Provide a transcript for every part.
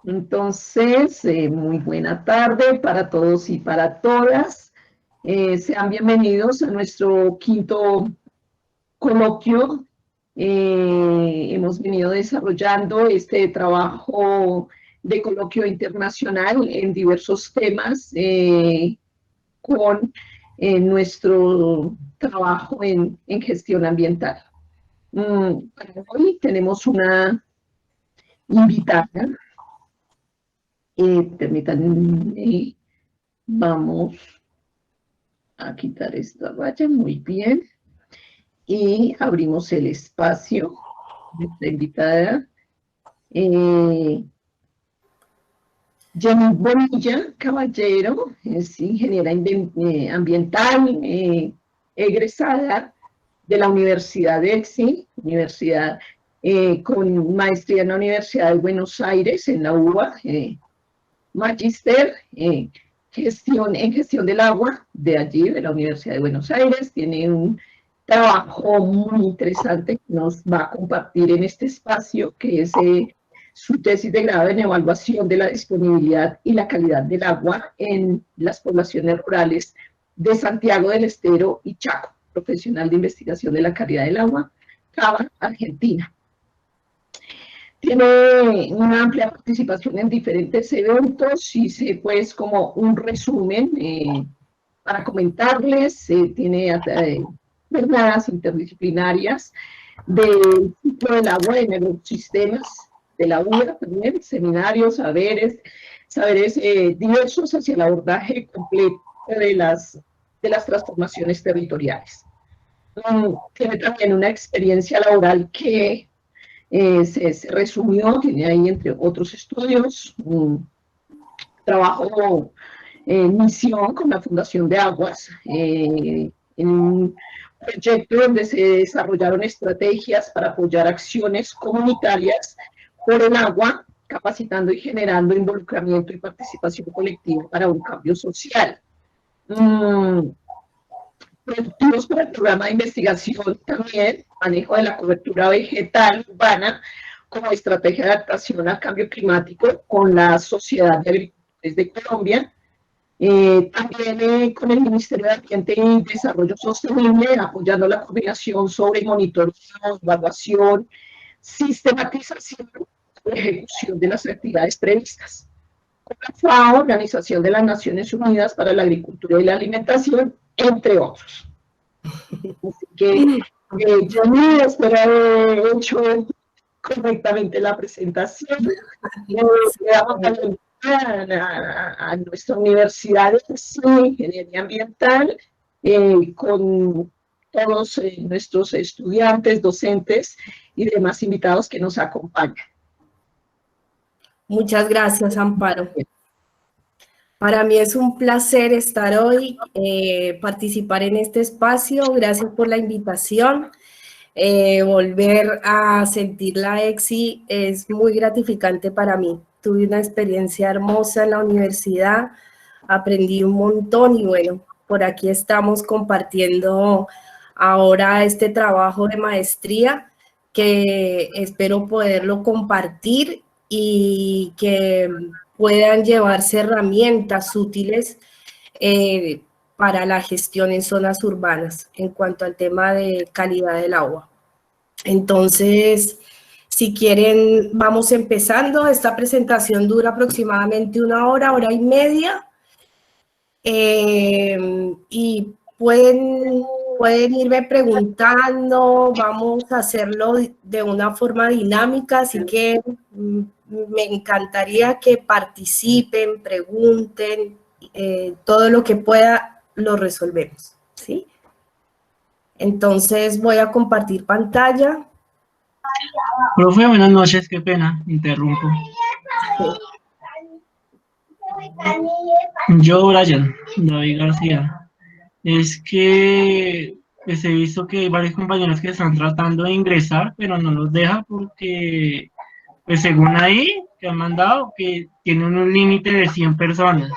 Entonces, muy buena tarde para todos y para todas. Sean bienvenidos a nuestro quinto coloquio. Hemos venido desarrollando este trabajo de coloquio internacional en diversos temas con nuestro trabajo en gestión ambiental. Para hoy tenemos una invitada. Permítanme, vamos a quitar esta raya, muy bien. Y abrimos el espacio de esta invitada. Jenny Bonilla Caballero es ingeniera ambiental, egresada de la Universidad de EXI, universidad con maestría en la Universidad de Buenos Aires, en la UBA, magíster en gestión del agua de allí, de la Universidad de Buenos Aires. Tiene un trabajo muy interesante que nos va a compartir en este espacio, que es su tesis de grado en evaluación de la disponibilidad y la calidad del agua en las poblaciones rurales de Santiago del Estero y Chaco, profesional de investigación de la calidad del agua, Cava, Argentina. Tiene una amplia participación en diferentes eventos. Hice pues como un resumen para comentarles. Tiene jornadas interdisciplinarias del ciclo del agua en ecosistemas de la UBA también, seminarios, saberes diversos hacia el abordaje completo de las transformaciones territoriales. Tiene también una experiencia laboral que se resumió, tiene ahí entre otros estudios, un trabajo en misión con la Fundación de Aguas, en un proyecto donde se desarrollaron estrategias para apoyar acciones comunitarias por el agua, capacitando y generando involucramiento y participación colectiva para un cambio social. Productivos para el programa de investigación también, manejo de la cobertura vegetal urbana como estrategia de adaptación al cambio climático con la Sociedad de Agricultores de Colombia, también con el Ministerio de Ambiente y Desarrollo Sostenible, apoyando la coordinación sobre monitoreo, evaluación, sistematización y ejecución de las actividades previstas. Con la FAO, Organización de las Naciones Unidas para la Agricultura y la Alimentación, entre otros. Así que yo no espero haber hecho correctamente la presentación. Le damos la bienvenida a nuestra universidad de Ingeniería Ambiental, con todos nuestros estudiantes, docentes y demás invitados que nos acompañan. Muchas gracias, Amparo. Para mí es un placer estar hoy, participar en este espacio. Gracias por la invitación. Volver a sentir la EXI es muy gratificante para mí. Tuve una experiencia hermosa en la universidad, aprendí un montón y bueno, por aquí estamos compartiendo ahora este trabajo de maestría que espero poderlo compartir y que puedan llevarse herramientas útiles para la gestión en zonas urbanas en cuanto al tema de calidad del agua. Entonces, si quieren, vamos empezando. Esta presentación dura aproximadamente una hora, hora y media. Y pueden irme preguntando, vamos a hacerlo de una forma dinámica, así que me encantaría que participen, pregunten, todo lo que pueda lo resolvemos, ¿sí? Entonces voy a compartir pantalla. Profe, buenas noches, qué pena, interrumpo. Yo, Brian, David García. Es que pues, he visto que hay varios compañeros que están tratando de ingresar, pero no los deja porque, pues según ahí, que han mandado, que tienen un límite de 100 personas,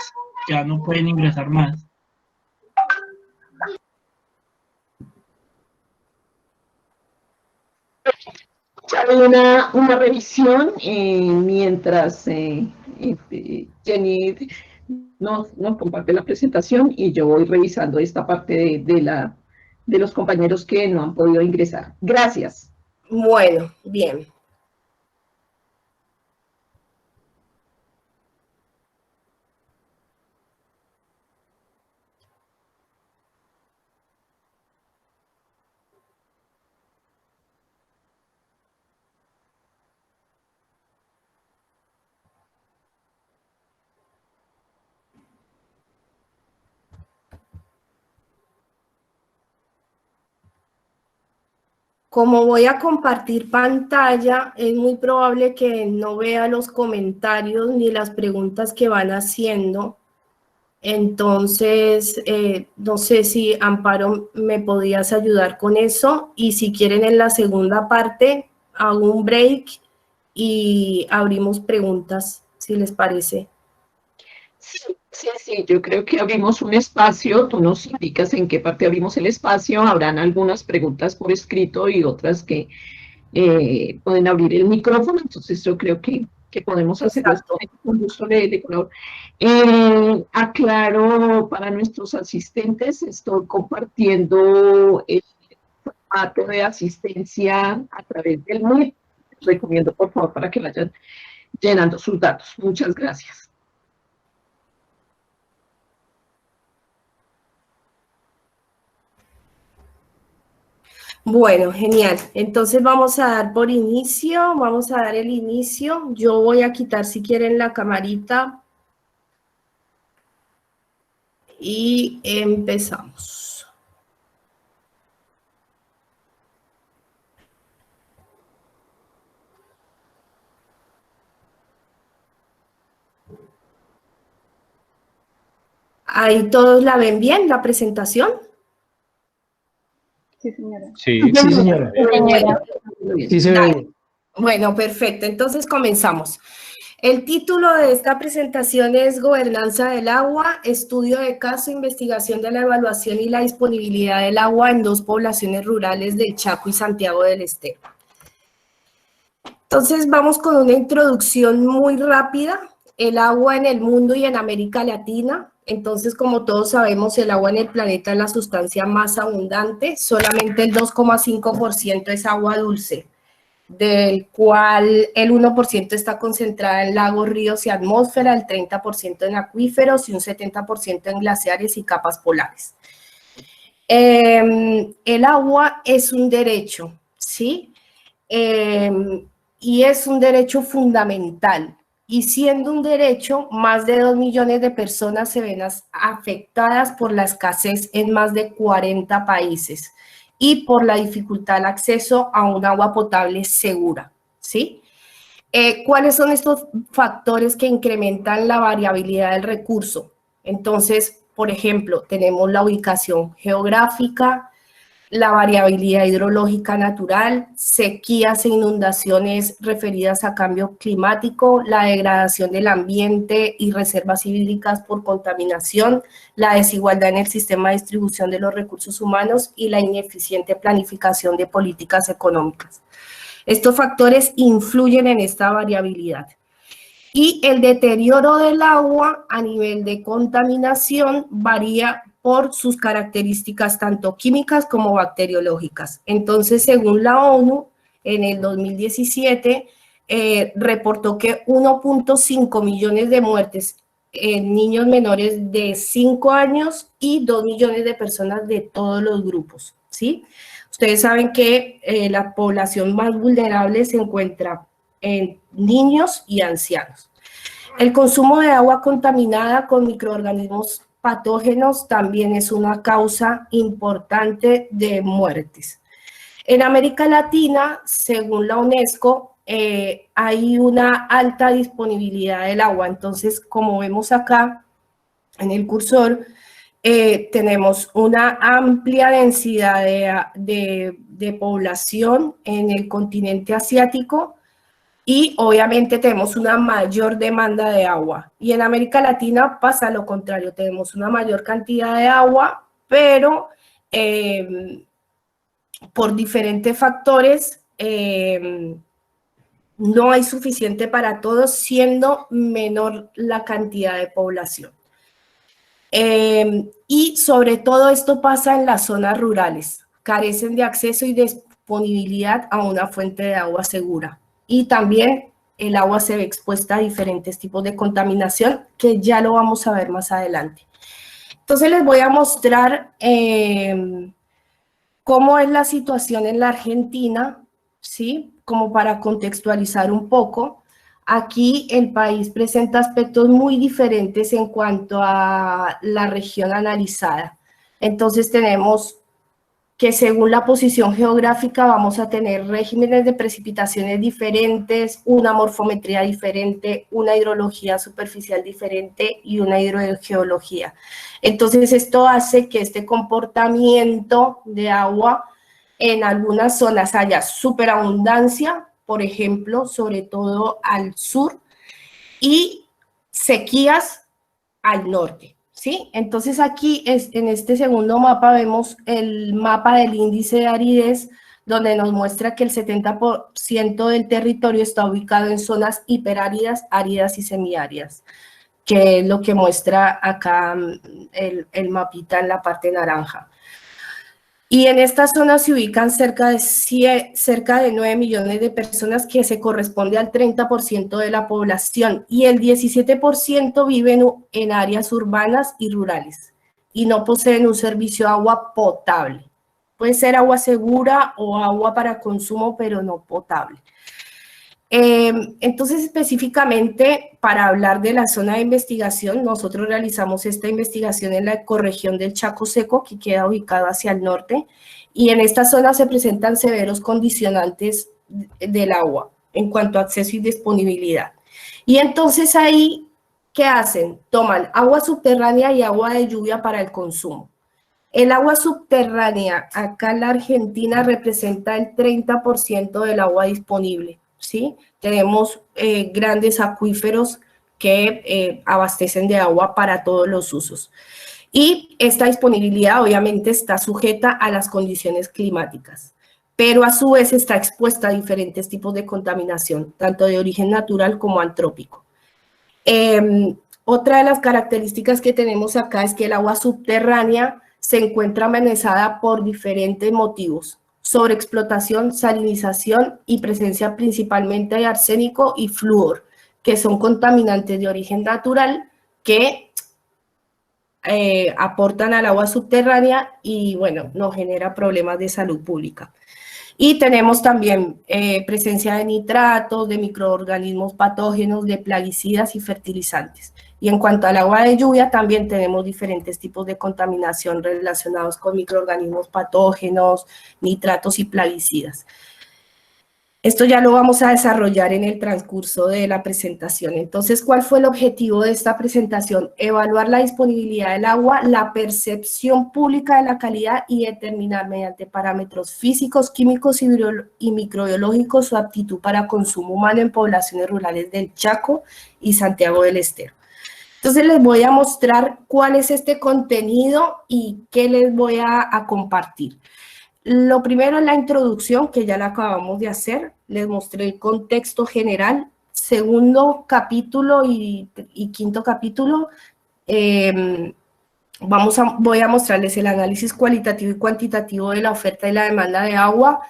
ya no pueden ingresar más. Ya hay una revisión mientras Jenny nos comparte la presentación y yo voy revisando esta parte de los compañeros que no han podido ingresar. Gracias. Bueno, bien. Como voy a compartir pantalla, es muy probable que no vea los comentarios ni las preguntas que van haciendo. Entonces, no sé si Amparo me podías ayudar con eso. Y si quieren en la segunda parte, hago un break y abrimos preguntas, si les parece. Sí, yo creo que abrimos un espacio, tú nos indicas en qué parte abrimos el espacio, habrán algunas preguntas por escrito y otras que pueden abrir el micrófono, entonces yo creo que podemos hacerlo esto con gusto de color. Aclaro para nuestros asistentes, estoy compartiendo el formato de asistencia a través del Meet. Recomiendo por favor para que vayan llenando sus datos. Muchas gracias. Bueno, genial. Entonces vamos a dar por inicio, vamos a dar el inicio. Yo voy a quitar si quieren la camarita y empezamos. ¿Ahí todos la ven bien, la presentación? Sí, señora. Sí, Sí, señora. Sí, se ve bien. Bueno, perfecto. Entonces comenzamos. El título de esta presentación es Gobernanza del agua, estudio de caso, investigación de la evaluación y la disponibilidad del agua en 2 poblaciones rurales del Chaco y Santiago del Estero. Entonces vamos con una introducción muy rápida. El agua en el mundo y en América Latina. Entonces, como todos sabemos, el agua en el planeta es la sustancia más abundante. Solamente el 2,5% es agua dulce, del cual el 1% está concentrada en lagos, ríos y atmósfera, el 30% en acuíferos y un 70% en glaciares y capas polares. El agua es un derecho, ¿sí? Y es un derecho fundamental. Y siendo un derecho, más de 2 millones de personas se ven afectadas por la escasez en más de 40 países y por la dificultad al acceso a un agua potable segura, ¿sí? ¿Cuáles son estos factores que incrementan la variabilidad del recurso? Entonces, por ejemplo, tenemos la ubicación geográfica, la variabilidad hidrológica natural, sequías e inundaciones referidas a cambio climático, la degradación del ambiente y reservas hídricas por contaminación, la desigualdad en el sistema de distribución de los recursos humanos y la ineficiente planificación de políticas económicas. Estos factores influyen en esta variabilidad. Y el deterioro del agua a nivel de contaminación varía por sus características tanto químicas como bacteriológicas. Entonces, según la ONU, en el 2017 reportó que 1,5 millones de muertes en niños menores de 5 años y 2 millones de personas de todos los grupos, ¿sí? Ustedes saben que la población más vulnerable se encuentra en niños y ancianos. El consumo de agua contaminada con microorganismos patógenos también es una causa importante de muertes. En América Latina, según la UNESCO, hay una alta disponibilidad del agua. Entonces, como vemos acá en el cursor, tenemos una amplia densidad de población en el continente asiático y obviamente tenemos una mayor demanda de agua. Y en América Latina pasa lo contrario, tenemos una mayor cantidad de agua, pero por diferentes factores no hay suficiente para todos, siendo menor la cantidad de población. Y sobre todo esto pasa en las zonas rurales, carecen de acceso y disponibilidad a una fuente de agua segura. Y también el agua se ve expuesta a diferentes tipos de contaminación, que ya lo vamos a ver más adelante. Entonces les voy a mostrar cómo es la situación en la Argentina, ¿sí? Como para contextualizar un poco. Aquí el país presenta aspectos muy diferentes en cuanto a la región analizada. Entonces tenemos que según la posición geográfica vamos a tener regímenes de precipitaciones diferentes, una morfometría diferente, una hidrología superficial diferente y una hidrogeología. Entonces esto hace que este comportamiento de agua en algunas zonas haya superabundancia, por ejemplo, sobre todo al sur, y sequías al norte. ¿Sí? Entonces aquí en este segundo mapa vemos el mapa del índice de aridez, donde nos muestra que el 70% del territorio está ubicado en zonas hiperáridas, áridas y semiáridas, que es lo que muestra acá el mapita en la parte naranja. Y en esta zona se ubican cerca de 9 millones de personas, que se corresponde al 30% de la población, y el 17% viven en áreas urbanas y rurales y no poseen un servicio de agua potable. Puede ser agua segura o agua para consumo, pero no potable. Entonces, específicamente, para hablar de la zona de investigación, nosotros realizamos esta investigación en la ecorregión del Chaco Seco, que queda ubicado hacia el norte, y en esta zona se presentan severos condicionantes del agua en cuanto a acceso y disponibilidad. Y entonces ahí, ¿qué hacen? Toman agua subterránea y agua de lluvia para el consumo. El agua subterránea acá en la Argentina representa el 30% del agua disponible. ¿Sí? Tenemos grandes acuíferos que abastecen de agua para todos los usos. Y esta disponibilidad obviamente está sujeta a las condiciones climáticas, pero a su vez está expuesta a diferentes tipos de contaminación, tanto de origen natural como antrópico. Otra de las características que tenemos acá es que el agua subterránea se encuentra amenazada por diferentes motivos: sobreexplotación, salinización y presencia principalmente de arsénico y flúor, que son contaminantes de origen natural que aportan al agua subterránea y, bueno, nos genera problemas de salud pública. Y tenemos también presencia de nitratos, de microorganismos patógenos, de plaguicidas y fertilizantes. Y en cuanto al agua de lluvia, también tenemos diferentes tipos de contaminación relacionados con microorganismos patógenos, nitratos y plaguicidas. Esto ya lo vamos a desarrollar en el transcurso de la presentación. Entonces, ¿cuál fue el objetivo de esta presentación? Evaluar la disponibilidad del agua, la percepción pública de la calidad y determinar mediante parámetros físicos, químicos y microbiológicos su aptitud para consumo humano en poblaciones rurales del Chaco y Santiago del Estero. Entonces les voy a mostrar cuál es este contenido y qué les voy a compartir. Lo primero es la introducción, que ya la acabamos de hacer. Les mostré el contexto general. Segundo capítulo y quinto capítulo, voy a mostrarles el análisis cualitativo y cuantitativo de la oferta y la demanda de agua.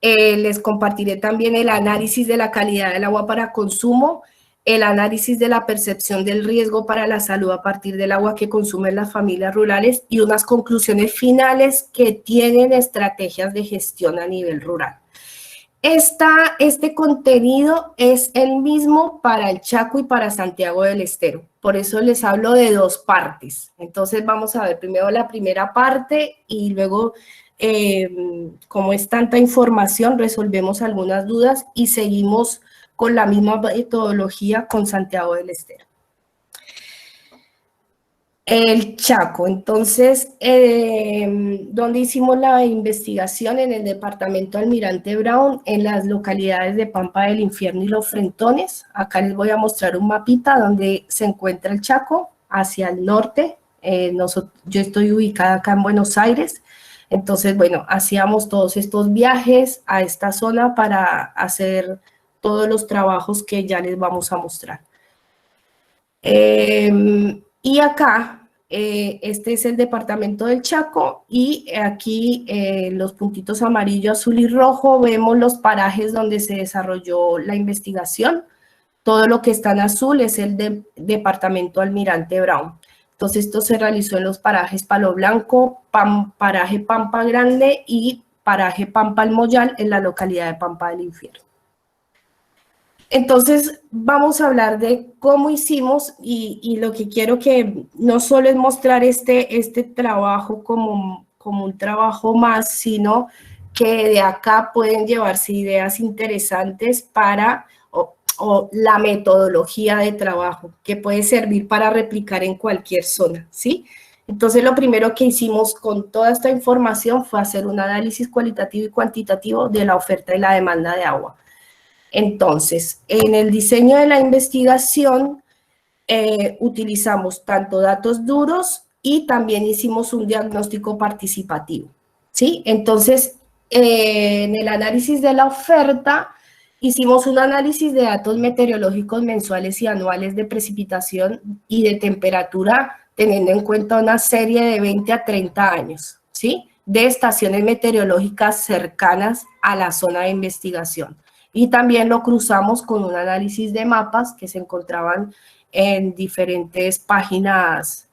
Les compartiré también el análisis de la calidad del agua para consumo, el análisis de la percepción del riesgo para la salud a partir del agua que consumen las familias rurales y unas conclusiones finales que tienen estrategias de gestión a nivel rural. Este contenido es el mismo para el Chaco y para Santiago del Estero. Por eso les hablo de dos partes. Entonces vamos a ver primero la primera parte y luego, como es tanta información, resolvemos algunas dudas y seguimos con la misma metodología con Santiago del Estero. El Chaco, entonces, donde hicimos la investigación en el departamento Almirante Brown, en las localidades de Pampa del Infierno y Los Frentones. Acá les voy a mostrar un mapita donde se encuentra el Chaco hacia el norte. Yo estoy ubicada acá en Buenos Aires. Entonces, bueno, hacíamos todos estos viajes a esta zona para hacer todos los trabajos que ya les vamos a mostrar. Y acá, este es el departamento del Chaco y aquí los puntitos amarillo, azul y rojo, vemos los parajes donde se desarrolló la investigación. Todo lo que está en azul es el departamento Almirante Brown. Entonces, esto se realizó en los parajes Palo Blanco, paraje Pampa Grande y paraje Pampa El Moyal en la localidad de Pampa del Infierno. Entonces, vamos a hablar de cómo hicimos y lo que quiero que no solo es mostrar este trabajo como un trabajo más, sino que de acá pueden llevarse ideas interesantes para o la metodología de trabajo que puede servir para replicar en cualquier zona, ¿sí? Entonces, lo primero que hicimos con toda esta información fue hacer un análisis cualitativo y cuantitativo de la oferta y la demanda de agua. Entonces, en el diseño de la investigación utilizamos tanto datos duros y también hicimos un diagnóstico participativo, ¿sí? Entonces, en el análisis de la oferta, hicimos un análisis de datos meteorológicos mensuales y anuales de precipitación y de temperatura, teniendo en cuenta una serie de 20 a 30 años, ¿sí? De estaciones meteorológicas cercanas a la zona de investigación. Y también lo cruzamos con un análisis de mapas que se encontraban en diferentes páginas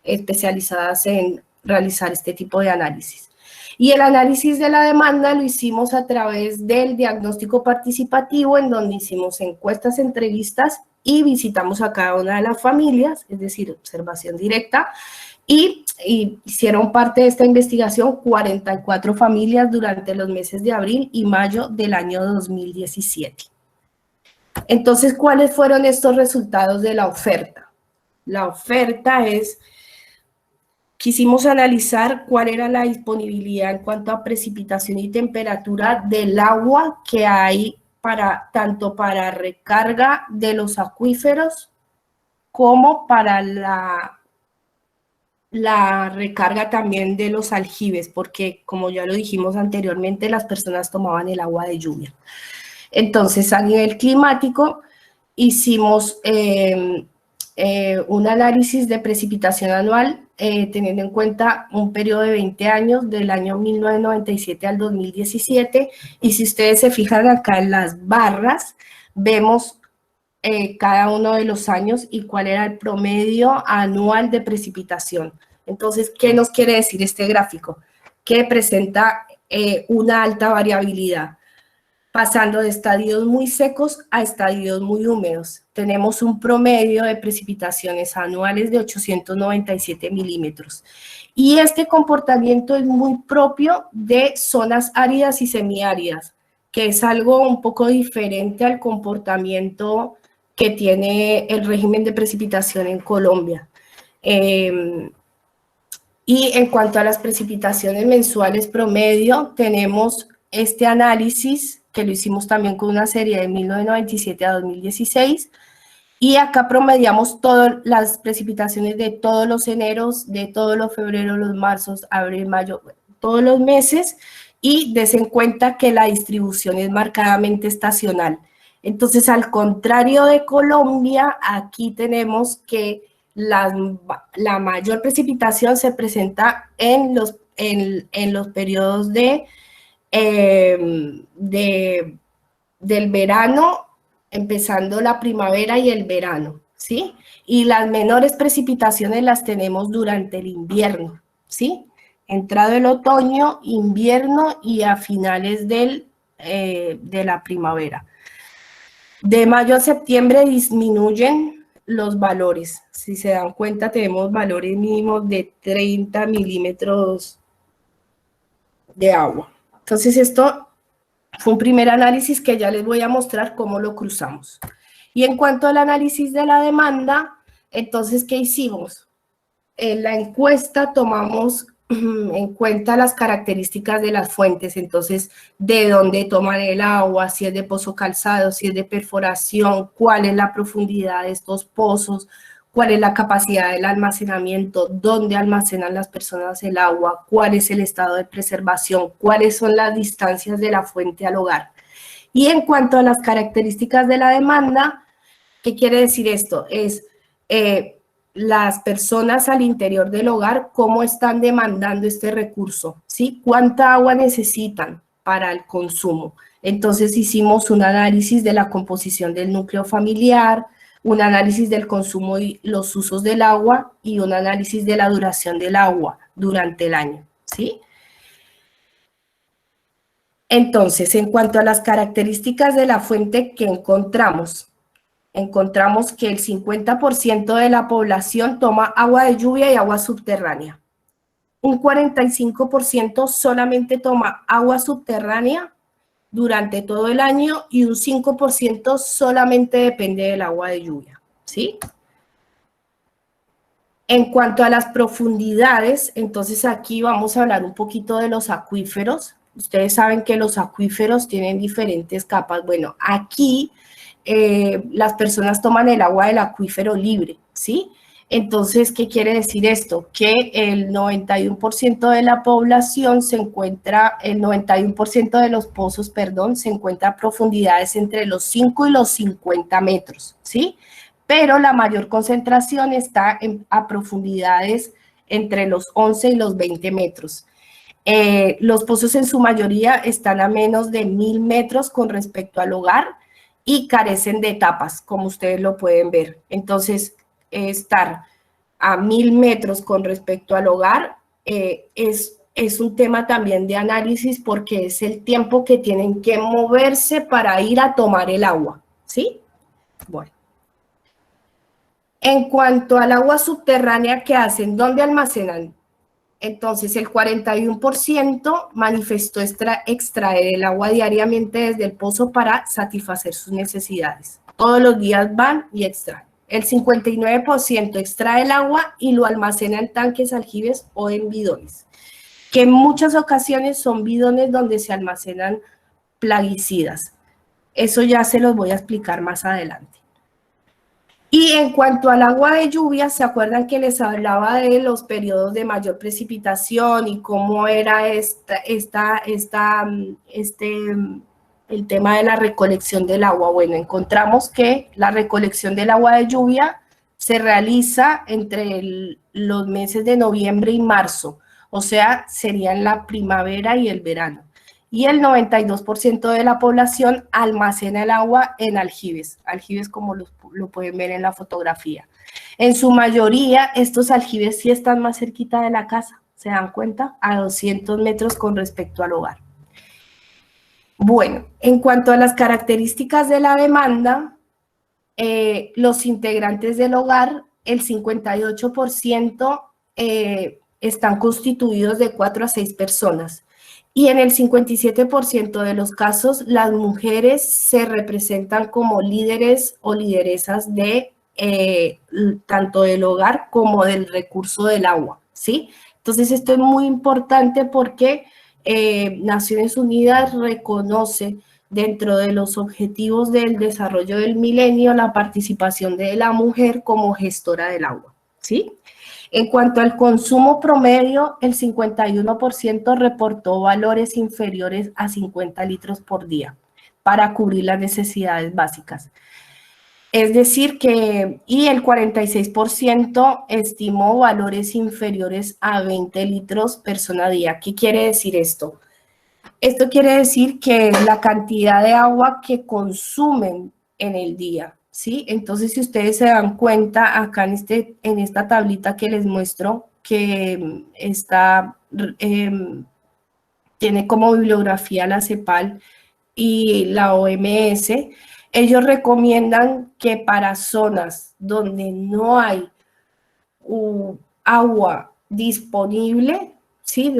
especializadas en realizar este tipo de análisis. Y el análisis de la demanda lo hicimos a través del diagnóstico participativo, en donde hicimos encuestas, entrevistas y visitamos a cada una de las familias, es decir, observación directa, y hicieron parte de esta investigación 44 familias durante los meses de abril y mayo del año 2017. Entonces, ¿cuáles fueron estos resultados de la oferta? La oferta es... Quisimos analizar cuál era la disponibilidad en cuanto a precipitación y temperatura del agua que hay tanto para recarga de los acuíferos como para la recarga también de los aljibes, porque como ya lo dijimos anteriormente, las personas tomaban el agua de lluvia. Entonces, a nivel climático, hicimos un análisis de precipitación anual teniendo en cuenta un periodo de 20 años, del año 1997 al 2017, y si ustedes se fijan acá en las barras, vemos cada uno de los años y cuál era el promedio anual de precipitación. Entonces, ¿qué nos quiere decir este gráfico? Que presenta una alta variabilidad, pasando de estadios muy secos a estadios muy húmedos. Tenemos un promedio de precipitaciones anuales de 897 milímetros. Y este comportamiento es muy propio de zonas áridas y semiáridas, que es algo un poco diferente al comportamiento que tiene el régimen de precipitación en Colombia. Y en cuanto a las precipitaciones mensuales promedio, tenemos este análisis que lo hicimos también con una serie de 1997 a 2016, y acá promediamos todas las precipitaciones de todos los eneros, de todos los febreros, los marzos, abril, mayo, todos los meses, y des en cuenta que la distribución es marcadamente estacional. Entonces, al contrario de Colombia, aquí tenemos que la mayor precipitación se presenta en los periodos del verano, empezando la primavera y el verano, ¿sí? Y las menores precipitaciones las tenemos durante el invierno, ¿sí? Entrado el otoño, invierno y a finales de la primavera. De mayo a septiembre disminuyen los valores. Si se dan cuenta, tenemos valores mínimos de 30 milímetros de agua. Entonces, esto fue un primer análisis que ya les voy a mostrar cómo lo cruzamos. Y en cuanto al análisis de la demanda, entonces, ¿qué hicimos? En la encuesta tomamos en cuenta las características de las fuentes, entonces, de dónde toman el agua, si es de pozo calzado, si es de perforación, cuál es la profundidad de estos pozos, cuál es la capacidad del almacenamiento, dónde almacenan las personas el agua, cuál es el estado de preservación, cuáles son las distancias de la fuente al hogar. Y en cuanto a las características de la demanda, ¿qué quiere decir esto? Es las personas al interior del hogar, cómo están demandando este recurso, ¿sí? ¿Cuánta agua necesitan para el consumo? Entonces hicimos un análisis de la composición del núcleo familiar, un análisis del consumo y los usos del agua y un análisis de la duración del agua durante el año, ¿sí? Entonces, en cuanto a las características de la fuente que encontramos que el 50% de la población toma agua de lluvia y agua subterránea. Un 45% solamente toma agua subterránea durante todo el año y un 5% solamente depende del agua de lluvia, ¿sí? En cuanto a las profundidades, entonces aquí vamos a hablar un poquito de los acuíferos. Ustedes saben que los acuíferos tienen diferentes capas. Bueno, aquí las personas toman el agua del acuífero libre, ¿sí? Entonces, ¿qué quiere decir esto? Que el 91% de la población se encuentra, el 91% de los pozos, perdón, se encuentra a profundidades entre los 5 y los 50 metros, ¿sí? Pero la mayor concentración está a profundidades entre los 11 y los 20 metros. Los pozos en su mayoría están a menos de 1000 metros con respecto al hogar y carecen de tapas, como ustedes lo pueden ver. Entonces, estar a 1000 metros con respecto al hogar es un tema también de análisis porque es el tiempo que tienen que moverse para ir a tomar el agua, ¿sí? Bueno. En cuanto al agua subterránea que hacen, ¿dónde almacenan? Entonces, el 41% manifestó extraer el agua diariamente desde el pozo para satisfacer sus necesidades. Todos los días van y extraen. El 59% extrae el agua y lo almacena en tanques, aljibes o en bidones, que en muchas ocasiones son bidones donde se almacenan plaguicidas. Eso ya se los voy a explicar más adelante. Y en cuanto al agua de lluvia, ¿se acuerdan que les hablaba de los periodos de mayor precipitación y cómo era el tema de la recolección del agua? Bueno, encontramos que la recolección del agua de lluvia se realiza entre los meses de noviembre y marzo, o sea, serían la primavera y el verano. Y el 92% de la población almacena el agua en aljibes como lo pueden ver en la fotografía. En su mayoría, estos aljibes sí están más cerquita de la casa, ¿se dan cuenta? A 200 metros con respecto al hogar. Bueno, en cuanto a las características de la demanda, los integrantes del hogar, el 58% están constituidos de 4 a 6 personas. Y en el 57% de los casos, las mujeres se representan como líderes o lideresas de tanto del hogar como del recurso del agua, ¿sí? Entonces, esto es muy importante porque Naciones Unidas reconoce dentro de los objetivos del desarrollo del milenio la participación de la mujer como gestora del agua, ¿sí? En cuanto al consumo promedio, el 51% reportó valores inferiores a 50 litros por día para cubrir las necesidades básicas. Es decir que, y el 46% estimó valores inferiores a 20 litros persona día. ¿Qué quiere decir esto? Esto quiere decir que la cantidad de agua que consumen en el día, ¿sí? Entonces, si ustedes se dan cuenta, acá en esta tablita que les muestro, que tiene como bibliografía la CEPAL y la OMS, ellos recomiendan que para zonas donde no hay agua disponible, ¿sí?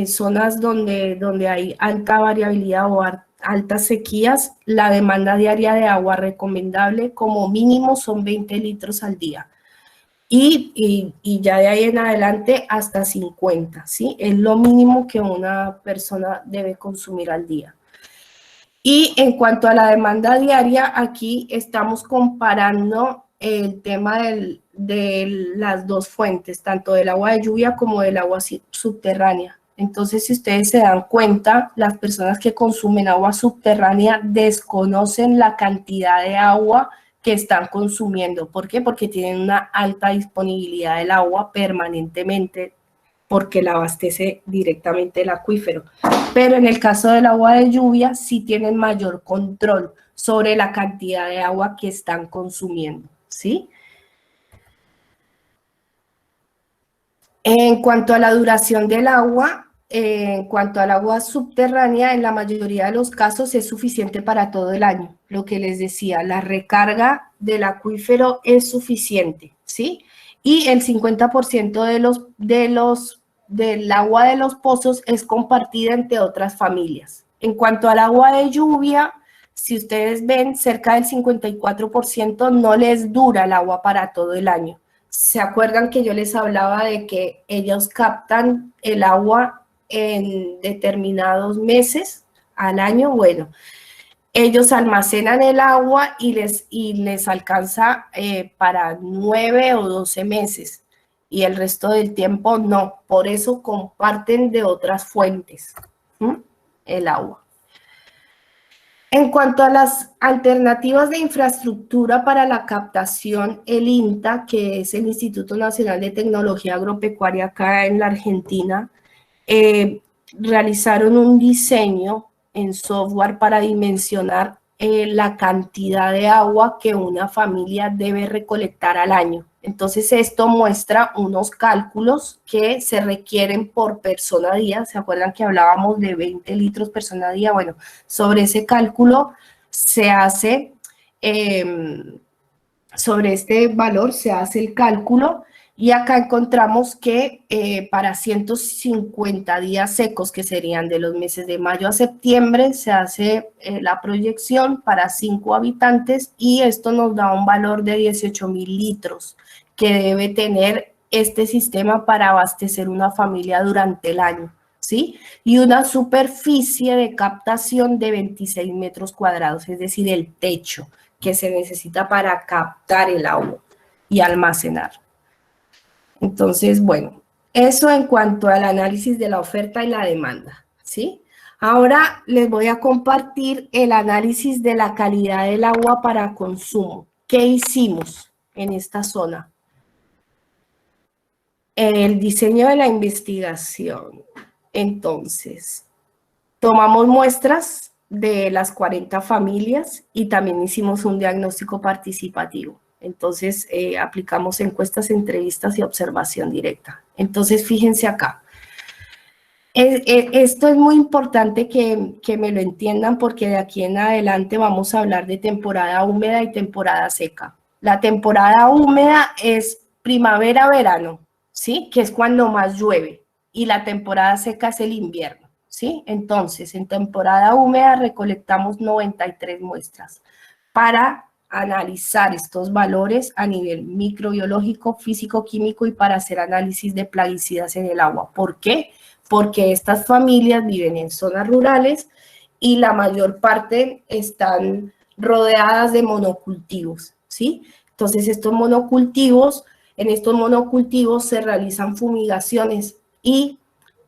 Zonas donde hay alta variabilidad o altas sequías, la demanda diaria de agua recomendable como mínimo son 20 litros al día. Y ya de ahí en adelante hasta 50, ¿sí? Es lo mínimo que una persona debe consumir al día. Y en cuanto a la demanda diaria, aquí estamos comparando el tema de las dos fuentes, tanto del agua de lluvia como del agua subterránea. Entonces, si ustedes se dan cuenta, las personas que consumen agua subterránea desconocen la cantidad de agua que están consumiendo. ¿Por qué? Porque tienen una alta disponibilidad del agua permanentemente, porque la abastece directamente el acuífero. Pero en el caso del agua de lluvia, sí tienen mayor control sobre la cantidad de agua que están consumiendo, ¿sí? En cuanto a la duración del agua, en cuanto al agua subterránea, en la mayoría de los casos es suficiente para todo el año. Lo que les decía, la recarga del acuífero es suficiente, ¿sí? Y el 50% del agua de los pozos es compartida entre otras familias. En cuanto al agua de lluvia, si ustedes ven, cerca del 54% no les dura el agua para todo el año. ¿Se acuerdan que yo les hablaba de que ellos captan el agua en determinados meses al año? Bueno, ellos almacenan el agua y les alcanza para 9 o 12 meses y el resto del tiempo no. Por eso comparten de otras fuentes el agua. En cuanto a las alternativas de infraestructura para la captación, el INTA, que es el Instituto Nacional de Tecnología Agropecuaria acá en la Argentina, realizaron un diseño en software para dimensionar la cantidad de agua que una familia debe recolectar al año. Entonces, esto muestra unos cálculos que se requieren por persona día. ¿Se acuerdan que hablábamos de 20 litros persona día? Bueno, sobre ese cálculo se hace, sobre este valor se hace el cálculo. Y acá encontramos que para 150 días secos, que serían de los meses de mayo a septiembre, se hace la proyección para 5 habitantes y esto nos da un valor de 18.000 litros que debe tener este sistema para abastecer una familia durante el año, ¿sí? Y una superficie de captación de 26 metros cuadrados, es decir, el techo que se necesita para captar el agua y almacenar. Entonces, bueno, eso en cuanto al análisis de la oferta y la demanda, ¿sí? Ahora les voy a compartir el análisis de la calidad del agua para consumo. ¿Qué hicimos en esta zona? El diseño de la investigación. Entonces, tomamos muestras de las 40 familias y también hicimos un diagnóstico participativo. Entonces, aplicamos encuestas, entrevistas y observación directa. Entonces, fíjense acá. Esto es muy importante que me lo entiendan porque de aquí en adelante vamos a hablar de temporada húmeda y temporada seca. La temporada húmeda es primavera-verano, ¿sí? Que es cuando más llueve. Y la temporada seca es el invierno, ¿sí? Entonces, en temporada húmeda recolectamos 93 muestras para analizar estos valores a nivel microbiológico, físico-químico y para hacer análisis de plaguicidas en el agua. ¿Por qué? Porque estas familias viven en zonas rurales y la mayor parte están rodeadas de monocultivos, ¿sí? Entonces, en estos monocultivos se realizan fumigaciones y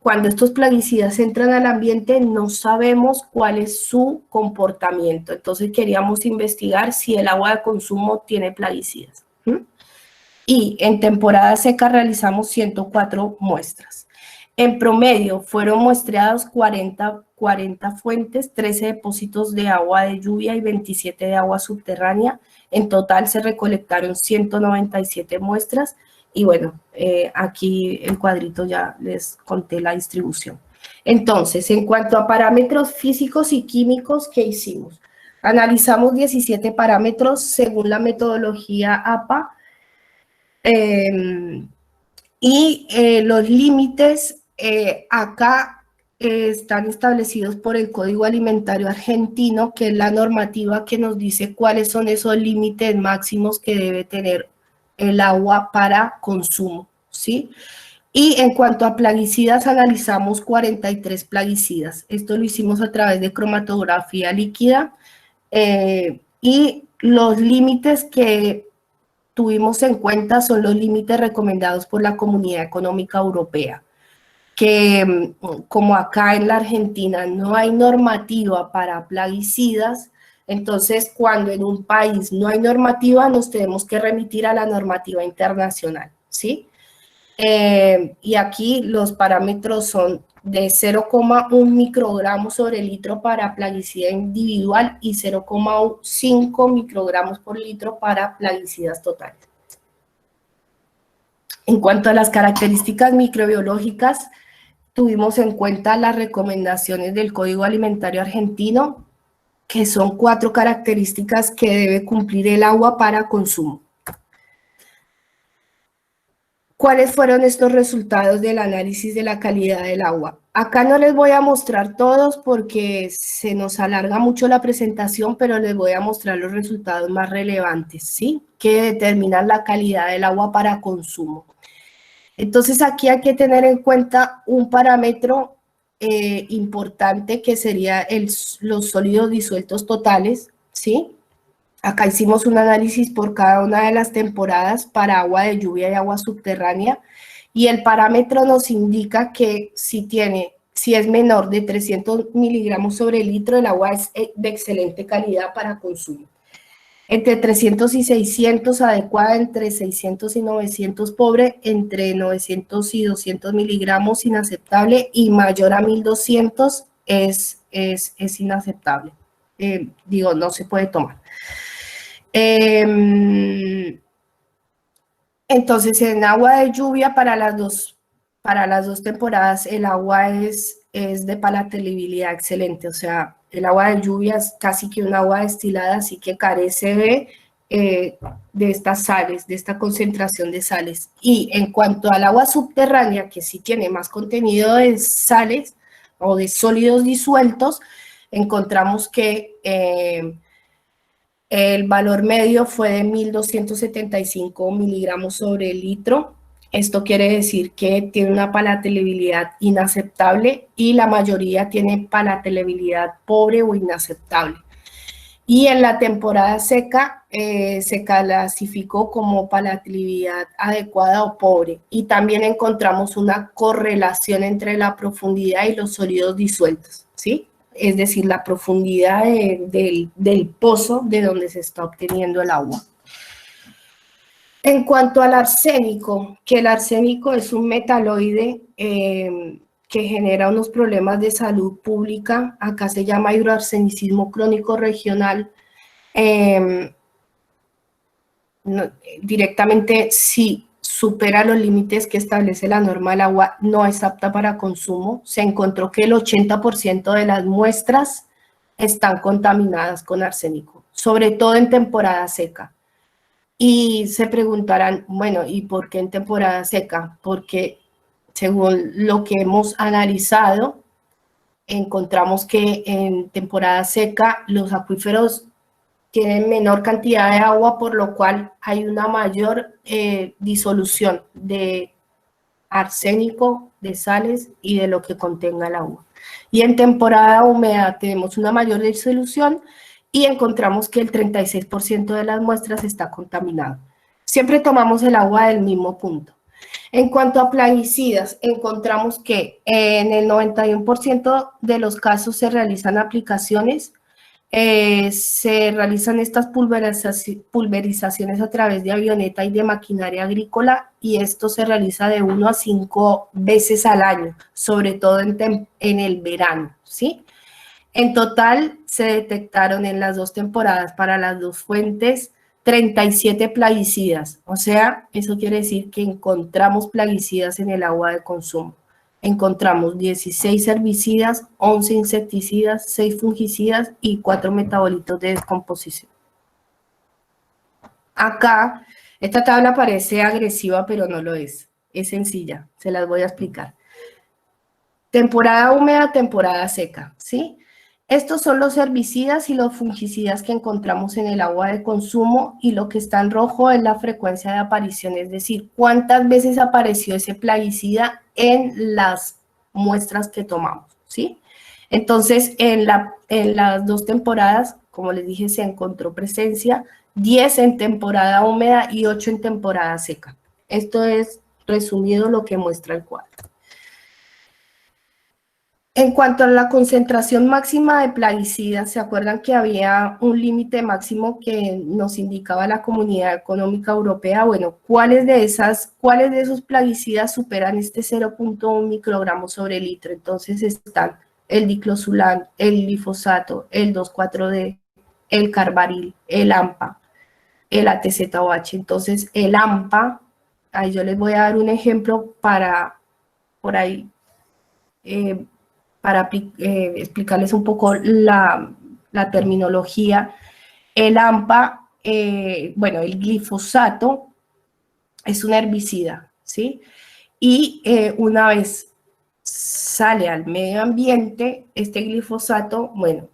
cuando estos plaguicidas entran al ambiente no sabemos cuál es su comportamiento. Entonces queríamos investigar si el agua de consumo tiene plaguicidas. Y en temporada seca realizamos 104 muestras. En promedio fueron muestreados 40 fuentes, 13 depósitos de agua de lluvia y 27 de agua subterránea. En total se recolectaron 197 muestras. Y bueno, aquí el cuadrito ya les conté la distribución. Entonces, en cuanto a parámetros físicos y químicos, ¿qué hicimos? Analizamos 17 parámetros según la metodología APA y los límites acá están establecidos por el Código Alimentario Argentino, que es la normativa que nos dice cuáles son esos límites máximos que debe tener el agua para consumo, ¿sí? Y en cuanto a plaguicidas, analizamos 43 plaguicidas. Esto lo hicimos a través de cromatografía líquida y los límites que tuvimos en cuenta son los límites recomendados por la Comunidad Económica Europea. que como acá en la Argentina no hay normativa para plaguicidas, entonces cuando en un país no hay normativa nos tenemos que remitir a la normativa internacional, ¿sí? Y aquí los parámetros son de 0,1 microgramos sobre litro para plaguicida individual y 0,5 microgramos por litro para plaguicidas totales. En cuanto a las características microbiológicas, tuvimos en cuenta las recomendaciones del Código Alimentario Argentino, que son 4 características que debe cumplir el agua para consumo. ¿Cuáles fueron estos resultados del análisis de la calidad del agua? Acá no les voy a mostrar todos porque se nos alarga mucho la presentación, pero les voy a mostrar los resultados más relevantes, ¿sí? Que determinan la calidad del agua para consumo. Entonces aquí hay que tener en cuenta un parámetro importante que sería los sólidos disueltos totales, ¿sí? Acá hicimos un análisis por cada una de las temporadas para agua de lluvia y agua subterránea y el parámetro nos indica que si es menor de 300 miligramos sobre litro, el agua es de excelente calidad para consumo. Entre 300 y 600 adecuada, entre 600 y 900 pobre, entre 900 y 200 miligramos inaceptable y mayor a 1200 es inaceptable. No se puede tomar. Entonces, en agua de lluvia para las dos temporadas, el agua es de palatabilidad excelente, o sea, el agua de lluvia es casi que un agua destilada, así que carece de estas sales, de esta concentración de sales. Y en cuanto al agua subterránea, que sí tiene más contenido de sales o de sólidos disueltos, encontramos que el valor medio fue de 1.275 miligramos sobre litro. Esto quiere decir que tiene una palatabilidad inaceptable y la mayoría tiene palatabilidad pobre o inaceptable. Y en la temporada seca se clasificó como palatabilidad adecuada o pobre. Y también encontramos una correlación entre la profundidad y los sólidos disueltos, ¿sí? Es decir, la profundidad del pozo de donde se está obteniendo el agua. En cuanto al arsénico, que el arsénico es un metaloide que genera unos problemas de salud pública, acá se llama hidroarsenicismo crónico regional, directamente si supera los límites que establece la norma del agua, no es apta para consumo. Se encontró que el 80% de las muestras están contaminadas con arsénico, sobre todo en temporada seca. Y se preguntarán, bueno, ¿y por qué en temporada seca? Porque según lo que hemos analizado, encontramos que en temporada seca los acuíferos tienen menor cantidad de agua, por lo cual hay una mayor disolución de arsénico, de sales y de lo que contenga el agua. Y en temporada húmeda tenemos una mayor disolución y encontramos que el 36% de las muestras está contaminado. Siempre tomamos el agua del mismo punto. En cuanto a plaguicidas, encontramos que en el 91% de los casos se realizan aplicaciones. Se realizan estas pulverizaciones a través de avioneta y de maquinaria agrícola y esto se realiza de 1 a 5 veces al año, sobre todo en el verano, ¿sí? En total se detectaron en las 2 temporadas para las 2 fuentes 37 plaguicidas, o sea, eso quiere decir que encontramos plaguicidas en el agua de consumo. Encontramos 16 herbicidas, 11 insecticidas, 6 fungicidas y 4 metabolitos de descomposición. Acá, esta tabla parece agresiva, pero no lo es. Es sencilla, se las voy a explicar. Temporada húmeda, temporada seca, ¿sí? Estos son los herbicidas y los fungicidas que encontramos en el agua de consumo y lo que está en rojo es la frecuencia de aparición, es decir, cuántas veces apareció ese plaguicida en las muestras que tomamos, ¿sí? Entonces, en las 2 temporadas, como les dije, se encontró presencia, 10 en temporada húmeda y 8 en temporada seca. Esto es resumido lo que muestra el cuadro. En cuanto a la concentración máxima de plaguicidas, ¿se acuerdan que había un límite máximo que nos indicaba la Comunidad Económica Europea? Bueno, ¿cuáles de esos plaguicidas superan este 0.1 microgramos sobre litro? Entonces están el diclosulan, el glifosato, el 2,4-D, el carbaril, el AMPA, el ATZOH. Entonces el AMPA, ahí yo les voy a dar un ejemplo para por ahí para explicarles un poco la terminología. El AMPA, bueno, el glifosato es un herbicida, ¿sí? Y una vez sale al medio ambiente, este glifosato, bueno,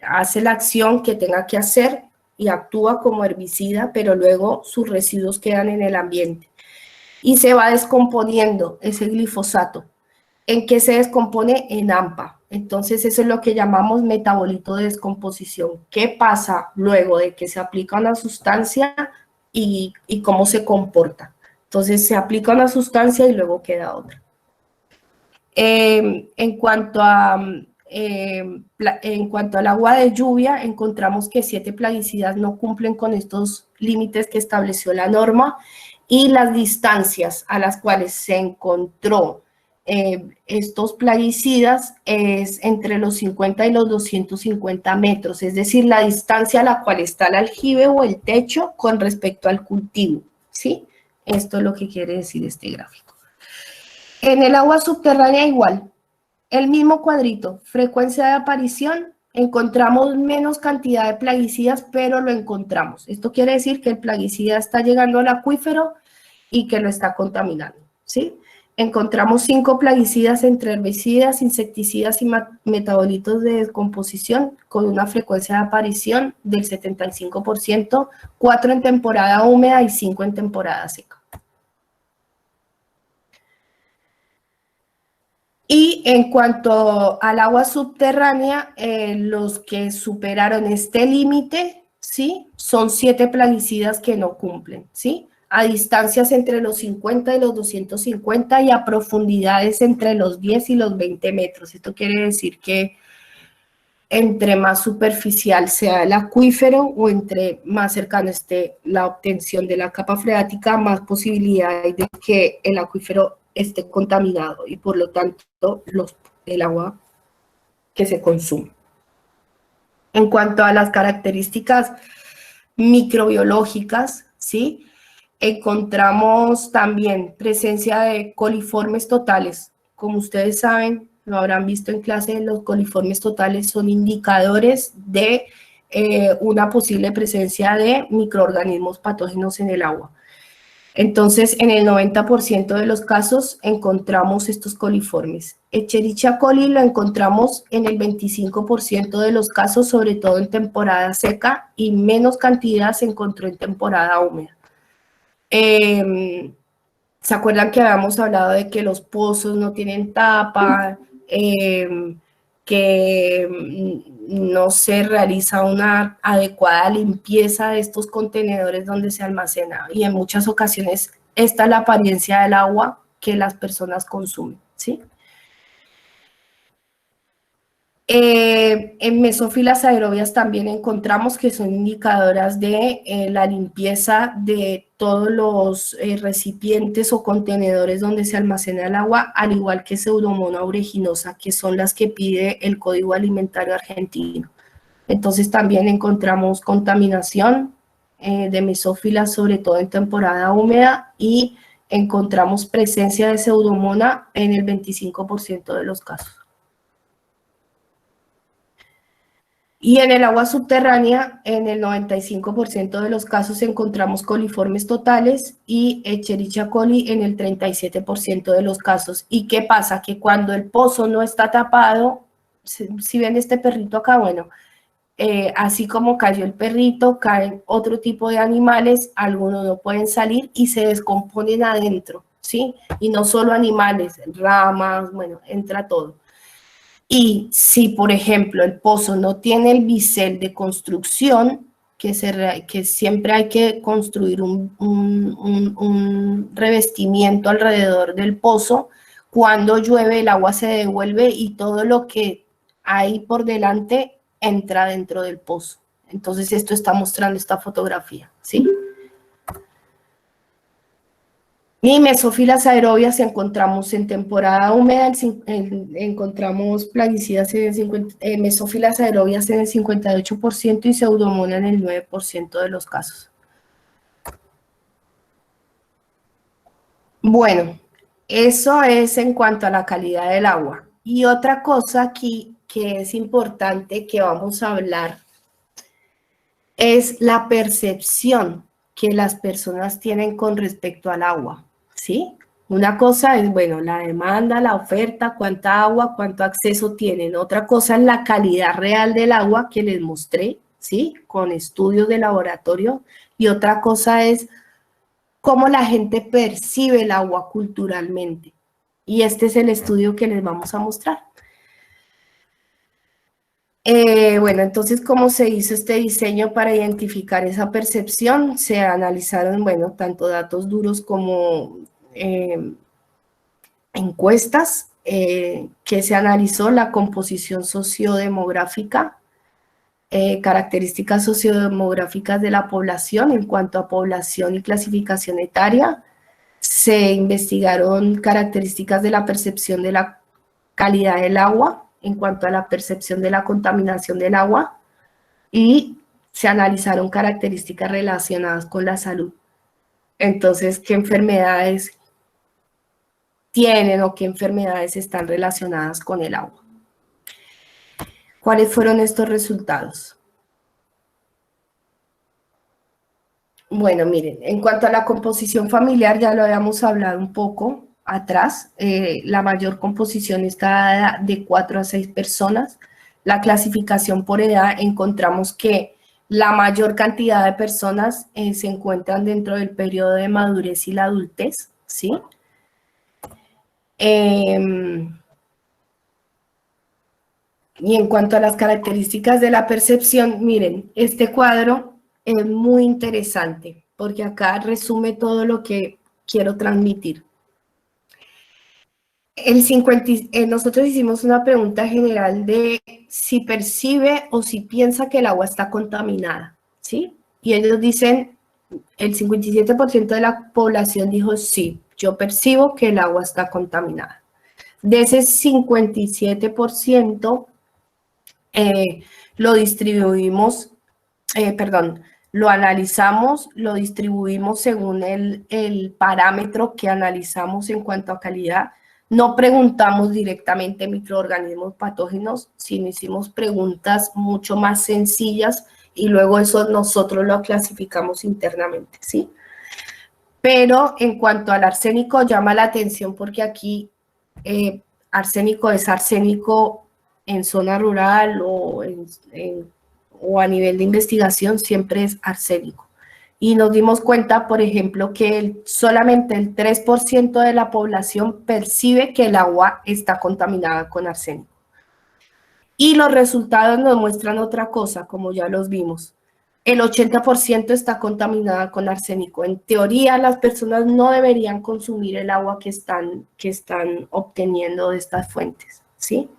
hace la acción que tenga que hacer y actúa como herbicida, pero luego sus residuos quedan en el ambiente. Y se va descomponiendo ese glifosato. ¿En qué se descompone? En AMPA. Entonces, eso es lo que llamamos metabolito de descomposición. ¿Qué pasa luego de que se aplica una sustancia y cómo se comporta? Entonces, se aplica una sustancia y luego queda otra. En cuanto al agua de lluvia, encontramos que 7 plaguicidas no cumplen con estos límites que estableció la norma y las distancias a las cuales se encontró estos plaguicidas es entre los 50 y los 250 metros, es decir, la distancia a la cual está el aljibe o el techo con respecto al cultivo, ¿sí? Esto es lo que quiere decir este gráfico. En el agua subterránea igual, el mismo cuadrito, frecuencia de aparición, encontramos menos cantidad de plaguicidas, pero lo encontramos. Esto quiere decir que el plaguicida está llegando al acuífero y que lo está contaminando, ¿sí? Encontramos 5 plaguicidas entre herbicidas, insecticidas y metabolitos de descomposición con una frecuencia de aparición del 75%, 4 en temporada húmeda y 5 en temporada seca. Y en cuanto al agua subterránea, los que superaron este límite, ¿sí? Son 7 plaguicidas que no cumplen, ¿sí? A distancias entre los 50 y los 250 y a profundidades entre los 10 y los 20 metros. Esto quiere decir que entre más superficial sea el acuífero o entre más cercano esté la obtención de la capa freática, más posibilidad hay de que el acuífero esté contaminado y por lo tanto el agua que se consume. En cuanto a las características microbiológicas, ¿sí? Encontramos también presencia de coliformes totales. Como ustedes saben, lo habrán visto en clase, los coliformes totales son indicadores de una posible presencia de microorganismos patógenos en el agua. Entonces, en el 90% de los casos encontramos estos coliformes. Escherichia coli lo encontramos en el 25% de los casos, sobre todo en temporada seca, y menos cantidad se encontró en temporada húmeda. ¿Se acuerdan que habíamos hablado de que los pozos no tienen tapa, que no se realiza una adecuada limpieza de estos contenedores donde se almacena? Y en muchas ocasiones esta es la apariencia del agua que las personas consumen, ¿sí? En mesófilas aerobias también encontramos que son indicadoras de la limpieza de todos los recipientes o contenedores donde se almacena el agua, al igual que Pseudomonas aeruginosa, que son las que pide el Código Alimentario Argentino. Entonces también encontramos contaminación de mesófilas, sobre todo en temporada húmeda, y encontramos presencia de Pseudomonas en el 25% de los casos. Y en el agua subterránea, en el 95% de los casos encontramos coliformes totales y Escherichia coli en el 37% de los casos. ¿Y qué pasa? Que cuando el pozo no está tapado, si ven este perrito acá, bueno, así como cayó el perrito, caen otro tipo de animales, algunos no pueden salir y se descomponen adentro, ¿sí? Y no solo animales, ramas, bueno, entra todo. Y si, por ejemplo, el pozo no tiene el bisel de construcción, que siempre hay que construir un revestimiento alrededor del pozo, cuando llueve el agua se devuelve y todo lo que hay por delante entra dentro del pozo. Entonces esto está mostrando esta fotografía, ¿sí? Y mesófilas aerobias encontramos en temporada húmeda, encontramos plaguicidas mesófilas aerobias en el 58% y pseudomonas en el 9% de los casos. Bueno, eso es en cuanto a la calidad del agua. Y otra cosa aquí que es importante que vamos a hablar es la percepción que las personas tienen con respecto al agua, ¿sí? Una cosa es, bueno, la demanda, la oferta, cuánta agua, cuánto acceso tienen. Otra cosa es la calidad real del agua que les mostré, ¿sí? Con estudios de laboratorio. Y otra cosa es cómo la gente percibe el agua culturalmente. Y este es el estudio que les vamos a mostrar. Bueno, entonces, ¿cómo se hizo este diseño para identificar esa percepción? Se analizaron, bueno, tanto datos duros como encuestas, que se analizó la composición sociodemográfica, características sociodemográficas de la población en cuanto a población y clasificación etaria. Se investigaron características de la percepción de la calidad del agua en cuanto a la percepción de la contaminación del agua y se analizaron características relacionadas con la salud. Entonces, ¿qué enfermedades tienen o qué enfermedades están relacionadas con el agua? ¿Cuáles fueron estos resultados? Bueno, miren, en cuanto a la composición familiar, ya lo habíamos hablado un poco atrás, la mayor composición está dada de 4 a 6 personas. La clasificación por edad, encontramos que la mayor cantidad de personas se encuentran dentro del periodo de madurez y la adultez, ¿sí? Y en cuanto a las características de la percepción, miren, este cuadro es muy interesante porque acá resume todo lo que quiero transmitir. Nosotros hicimos una pregunta general de si percibe o si piensa que el agua está contaminada, ¿sí? Y ellos dicen, el 57% de la población dijo sí, yo percibo que el agua está contaminada. De ese 57%, lo distribuimos, lo analizamos, lo distribuimos según el parámetro que analizamos en cuanto a calidad. No preguntamos directamente microorganismos patógenos, sino hicimos preguntas mucho más sencillas y luego eso nosotros lo clasificamos internamente, ¿sí? Pero en cuanto al arsénico, llama la atención porque aquí arsénico es arsénico en zona rural o a nivel de investigación, siempre es arsénico. Y nos dimos cuenta, por ejemplo, que solamente el 3% de la población percibe que el agua está contaminada con arsénico. Y los resultados nos muestran otra cosa, como ya los vimos. El 80% está contaminada con arsénico. En teoría, las personas no deberían consumir el agua que están obteniendo de estas fuentes, ¿sí?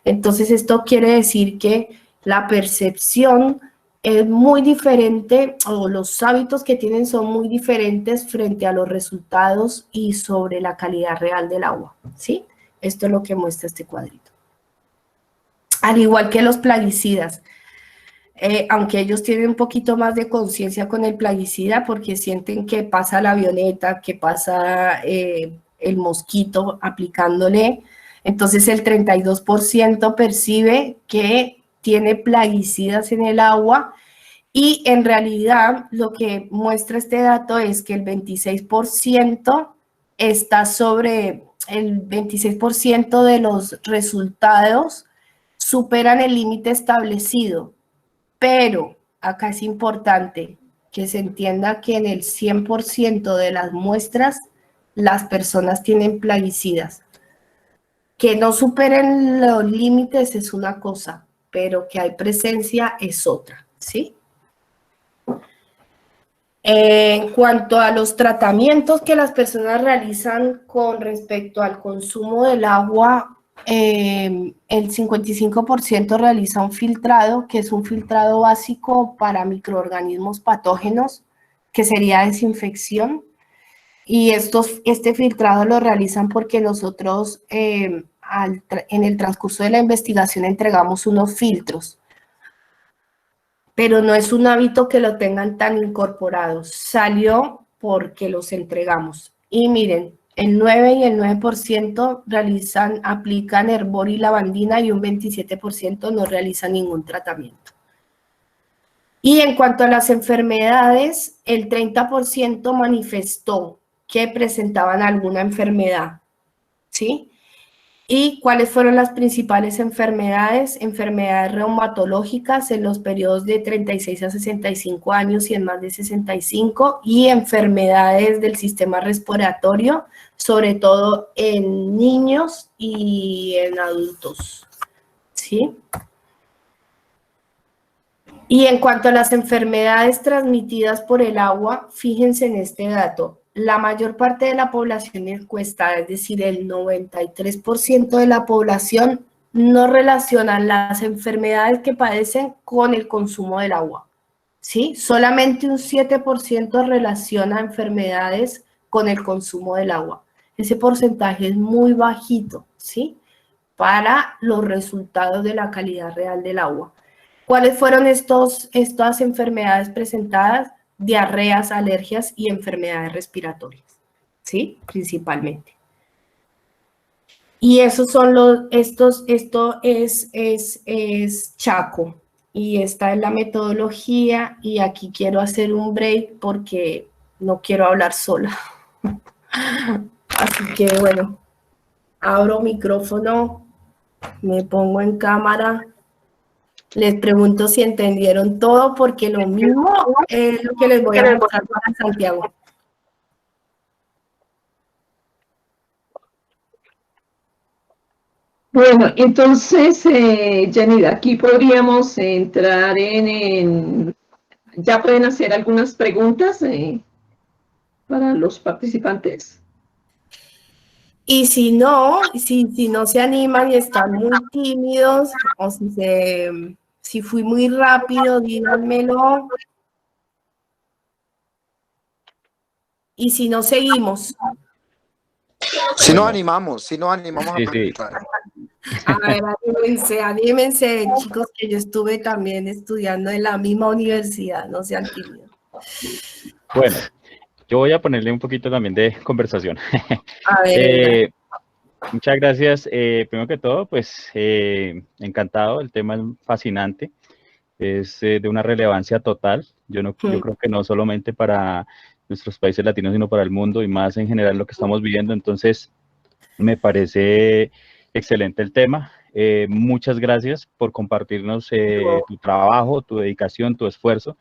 Entonces, esto quiere decir que la percepción es muy diferente, o los hábitos que tienen son muy diferentes frente a los resultados y sobre la calidad real del agua, ¿sí? Esto es lo que muestra este cuadrito. Al igual que los plaguicidas, aunque ellos tienen un poquito más de conciencia con el plaguicida porque sienten que pasa la avioneta, que pasa el mosquito aplicándole, entonces el 32% percibe que tiene plaguicidas en el agua y en realidad lo que muestra este dato es que el 26% está sobre, el 26% de los resultados superan el límite establecido, pero acá es importante que se entienda que en el 100% de las muestras las personas tienen plaguicidas. Que no superen los límites es una cosa, pero que hay presencia es otra, ¿sí? En cuanto a los tratamientos que las personas realizan con respecto al consumo del agua, el 55% realiza un filtrado, que es un filtrado básico para microorganismos patógenos, que sería desinfección. Y este filtrado lo realizan porque nosotros en el transcurso de la investigación entregamos unos filtros, pero no es un hábito que lo tengan tan incorporado. Salió porque los entregamos. Y miren, el 9 y el 9% aplican hervor y lavandina y un 27% no realizan ningún tratamiento. Y en cuanto a las enfermedades, el 30% manifestó que presentaban alguna enfermedad, ¿sí? ¿Y cuáles fueron las principales enfermedades? Enfermedades reumatológicas en los periodos de 36 a 65 años y en más de 65, y enfermedades del sistema respiratorio, sobre todo en niños y en adultos, ¿sí? Y en cuanto a las enfermedades transmitidas por el agua, fíjense en este dato. La mayor parte de la población encuestada, es decir, el 93% de la población, no relacionan las enfermedades que padecen con el consumo del agua, ¿sí? Solamente un 7% relaciona enfermedades con el consumo del agua. Ese porcentaje es muy bajito, ¿sí? Para los resultados de la calidad real del agua. ¿Cuáles fueron estas enfermedades presentadas? Diarreas, alergias y enfermedades respiratorias, ¿sí? Principalmente. Y esos son esto es Chaco, y esta es la metodología, y aquí quiero hacer un break porque no quiero hablar sola. Así que bueno, abro micrófono, me pongo en cámara. Les pregunto si entendieron todo, porque lo mismo es lo que les voy a mostrar para Santiago. Bueno, entonces, Yanida, aquí podríamos entrar ya pueden hacer algunas preguntas para los participantes. Y si no se animan y están muy tímidos, o si fui muy rápido, díganmelo. Y si no, seguimos. Si nos animamos a Sí. preguntar. A ver, anímense, chicos, que yo estuve también estudiando en la misma universidad, no sean tímidos. Bueno, yo voy a ponerle un poquito también de conversación. A ver, Muchas gracias. Primero que todo, pues encantado, el tema es fascinante, es de una relevancia total. Yo creo que no solamente para nuestros países latinos, sino para el mundo y más en general lo que estamos viviendo. Entonces, me parece excelente el tema. Muchas gracias por compartirnos tu trabajo, tu dedicación, tu esfuerzo.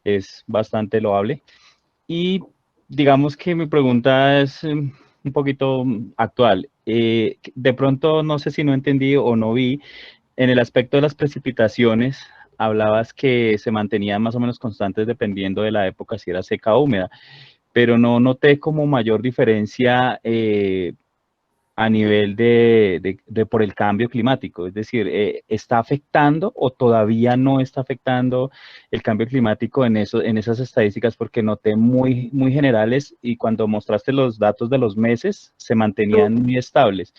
Es bastante loable. Y digamos que mi pregunta es un poquito actual. De pronto, no sé si no entendí o no vi, en el aspecto de las precipitaciones, hablabas que se mantenían más o menos constantes dependiendo de la época, si era seca o húmeda, pero no noté como mayor diferencia a nivel de por el cambio climático. Es decir, ¿está afectando o todavía no está afectando el cambio climático en esas estadísticas? Porque noté muy generales, y cuando mostraste los datos de los meses se mantenían muy estables.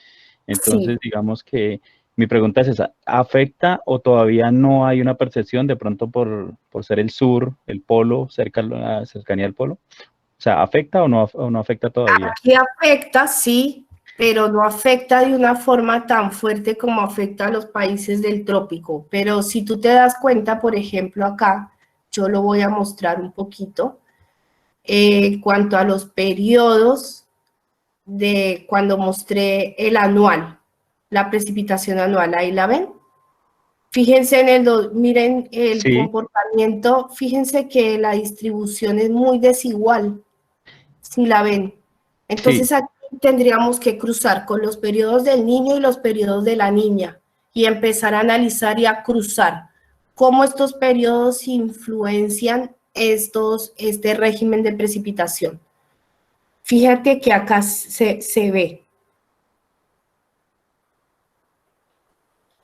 Entonces, sí. digamos que mi pregunta es esa: ¿afecta o todavía no hay una percepción de pronto por ser el sur, el polo, la cercanía al polo? O sea, ¿afecta o no afecta todavía? Aquí afecta, sí, pero no afecta de una forma tan fuerte como afecta a los países del trópico. Pero si tú te das cuenta, por ejemplo, acá, yo lo voy a mostrar un poquito, en cuanto a los periodos de cuando mostré el anual, la precipitación anual, ahí la ven. Fíjense miren el comportamiento, fíjense que la distribución es muy desigual, si la ven. Entonces aquí tendríamos que cruzar con los periodos del niño y los periodos de la niña y empezar a analizar y a cruzar cómo estos periodos influencian este régimen de precipitación. Fíjate que acá se ve.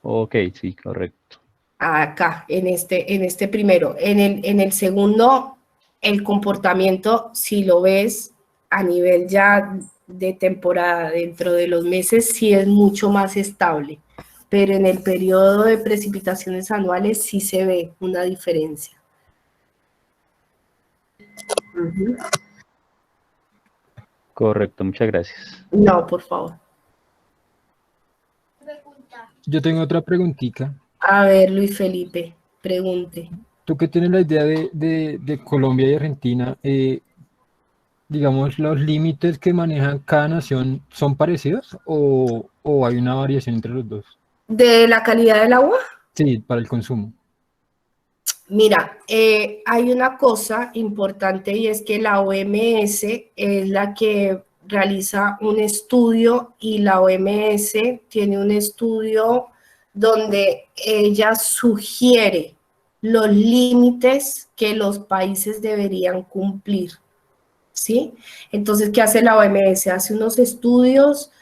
Ok, sí, correcto. Acá, en este primero. En el segundo, el comportamiento, si lo ves a nivel ya de temporada, dentro de los meses, sí es mucho más estable. Pero en el periodo de precipitaciones anuales sí se ve una diferencia. Correcto, muchas gracias. No, por favor. Yo tengo otra preguntita. A ver, Luis Felipe, pregunte. Tú que tienes la idea de Colombia y Argentina, digamos, ¿los límites que manejan cada nación son parecidos o hay una variación entre los dos? ¿De la calidad del agua? Sí, para el consumo. Mira, hay una cosa importante y es que la OMS es la que realiza un estudio y la OMS tiene un estudio donde ella sugiere los límites que los países deberían cumplir, ¿sí? Entonces, ¿qué hace la OMS? Hace unos estudios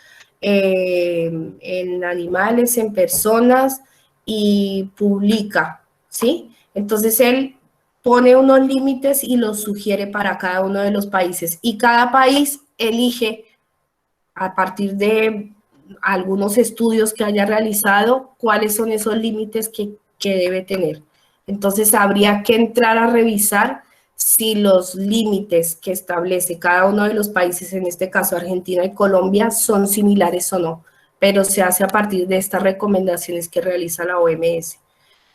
en animales, en personas y publica, ¿sí? Entonces, él pone unos límites y los sugiere para cada uno de los países. Y cada país elige, a partir de algunos estudios que haya realizado, cuáles son esos límites que debe tener. Entonces, habría que entrar a revisar si los límites que establece cada uno de los países, en este caso Argentina y Colombia, son similares o no. Pero se hace a partir de estas recomendaciones que realiza la OMS.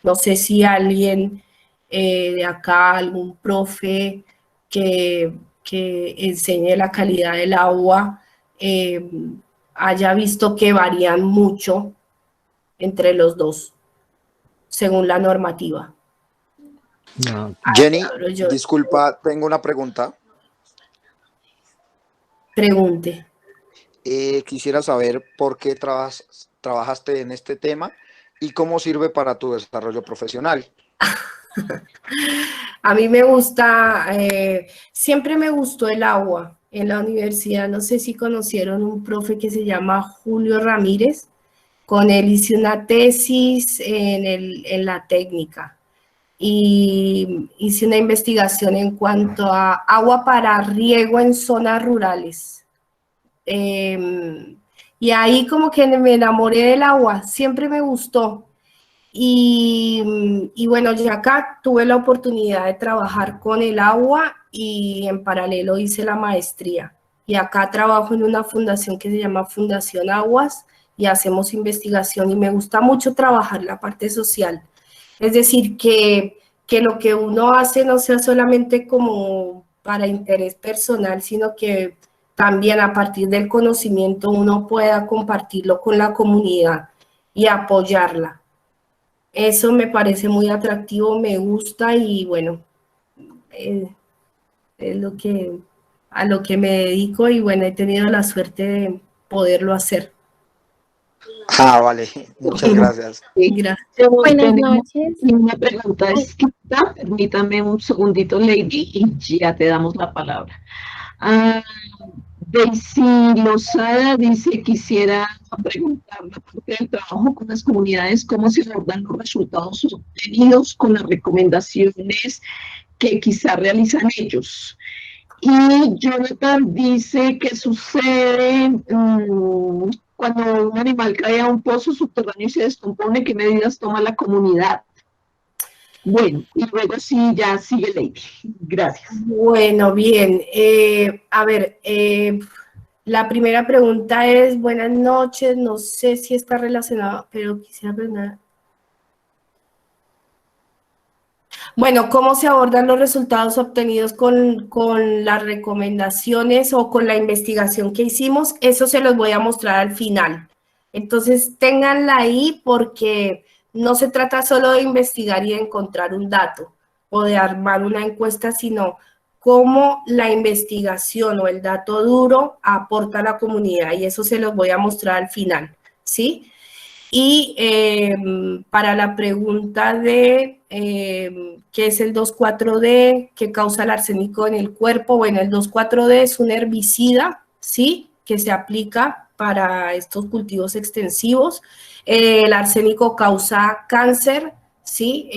No sé si alguien de acá, algún profe que enseñe la calidad del agua, haya visto que varían mucho entre los dos, según la normativa. No. Jenny, Yo disculpa, tengo una pregunta. pregunte. Quisiera saber por qué trabajaste en este tema y cómo sirve para tu desarrollo profesional. A mí me gusta, siempre me gustó el agua en la universidad. No sé si conocieron un profe que se llama Julio Ramírez. Con él hice una tesis en la técnica y hice una investigación en cuanto a agua para riego en zonas rurales. Y ahí como que me enamoré del agua, siempre me gustó. Y bueno, ya acá tuve la oportunidad de trabajar con el agua y en paralelo hice la maestría. Y acá trabajo en una fundación que se llama Fundación Aguas y hacemos investigación y me gusta mucho trabajar la parte social. Es decir, que lo que uno hace no sea solamente como para interés personal, sino que también a partir del conocimiento uno pueda compartirlo con la comunidad y apoyarla. Eso me parece muy atractivo, me gusta y bueno, es a lo que me dedico y bueno, he tenido la suerte de poderlo hacer. Ah, vale, muchas gracias. Gracias. Buenas noches. Una pregunta escrita, permítame un segundito, Lady, y ya te damos la palabra. Daisy Lozada dice, quisiera preguntar la parte del trabajo con las comunidades, cómo se abordan los resultados obtenidos con las recomendaciones que quizá realizan ellos. Y Jonathan dice que sucede cuando un animal cae a un pozo subterráneo y se descompone, ¿qué medidas toma la comunidad? Bueno, y luego sí, ya sigue Lady. Gracias. Bueno, bien. A ver, la primera pregunta es, buenas noches, no sé si está relacionado, pero quisiera aprender. Bueno, ¿cómo se abordan los resultados obtenidos con las recomendaciones o con la investigación que hicimos? Eso se los voy a mostrar al final. Entonces, ténganla ahí porque no se trata solo de investigar y de encontrar un dato o de armar una encuesta, sino cómo la investigación o el dato duro aporta a la comunidad y eso se los voy a mostrar al final, ¿sí? Y para la pregunta de qué es el 2,4-D, qué causa el arsénico en el cuerpo, bueno, el 2,4-D es un herbicida, ¿sí?, que se aplica para estos cultivos extensivos. El arsénico causa cáncer, ¿sí?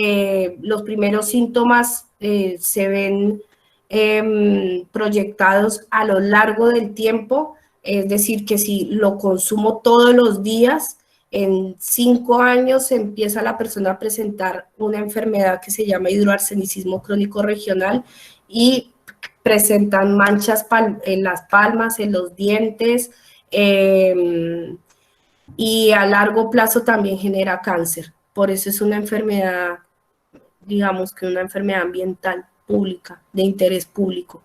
Los primeros síntomas se ven proyectados a lo largo del tiempo, es decir, que si lo consumo todos los días, en 5 años empieza la persona a presentar una enfermedad que se llama hidroarsenicismo crónico regional y presentan manchas en las palmas, en los dientes, y a largo plazo también genera cáncer. Por eso es una enfermedad, digamos que una enfermedad ambiental pública, de interés público.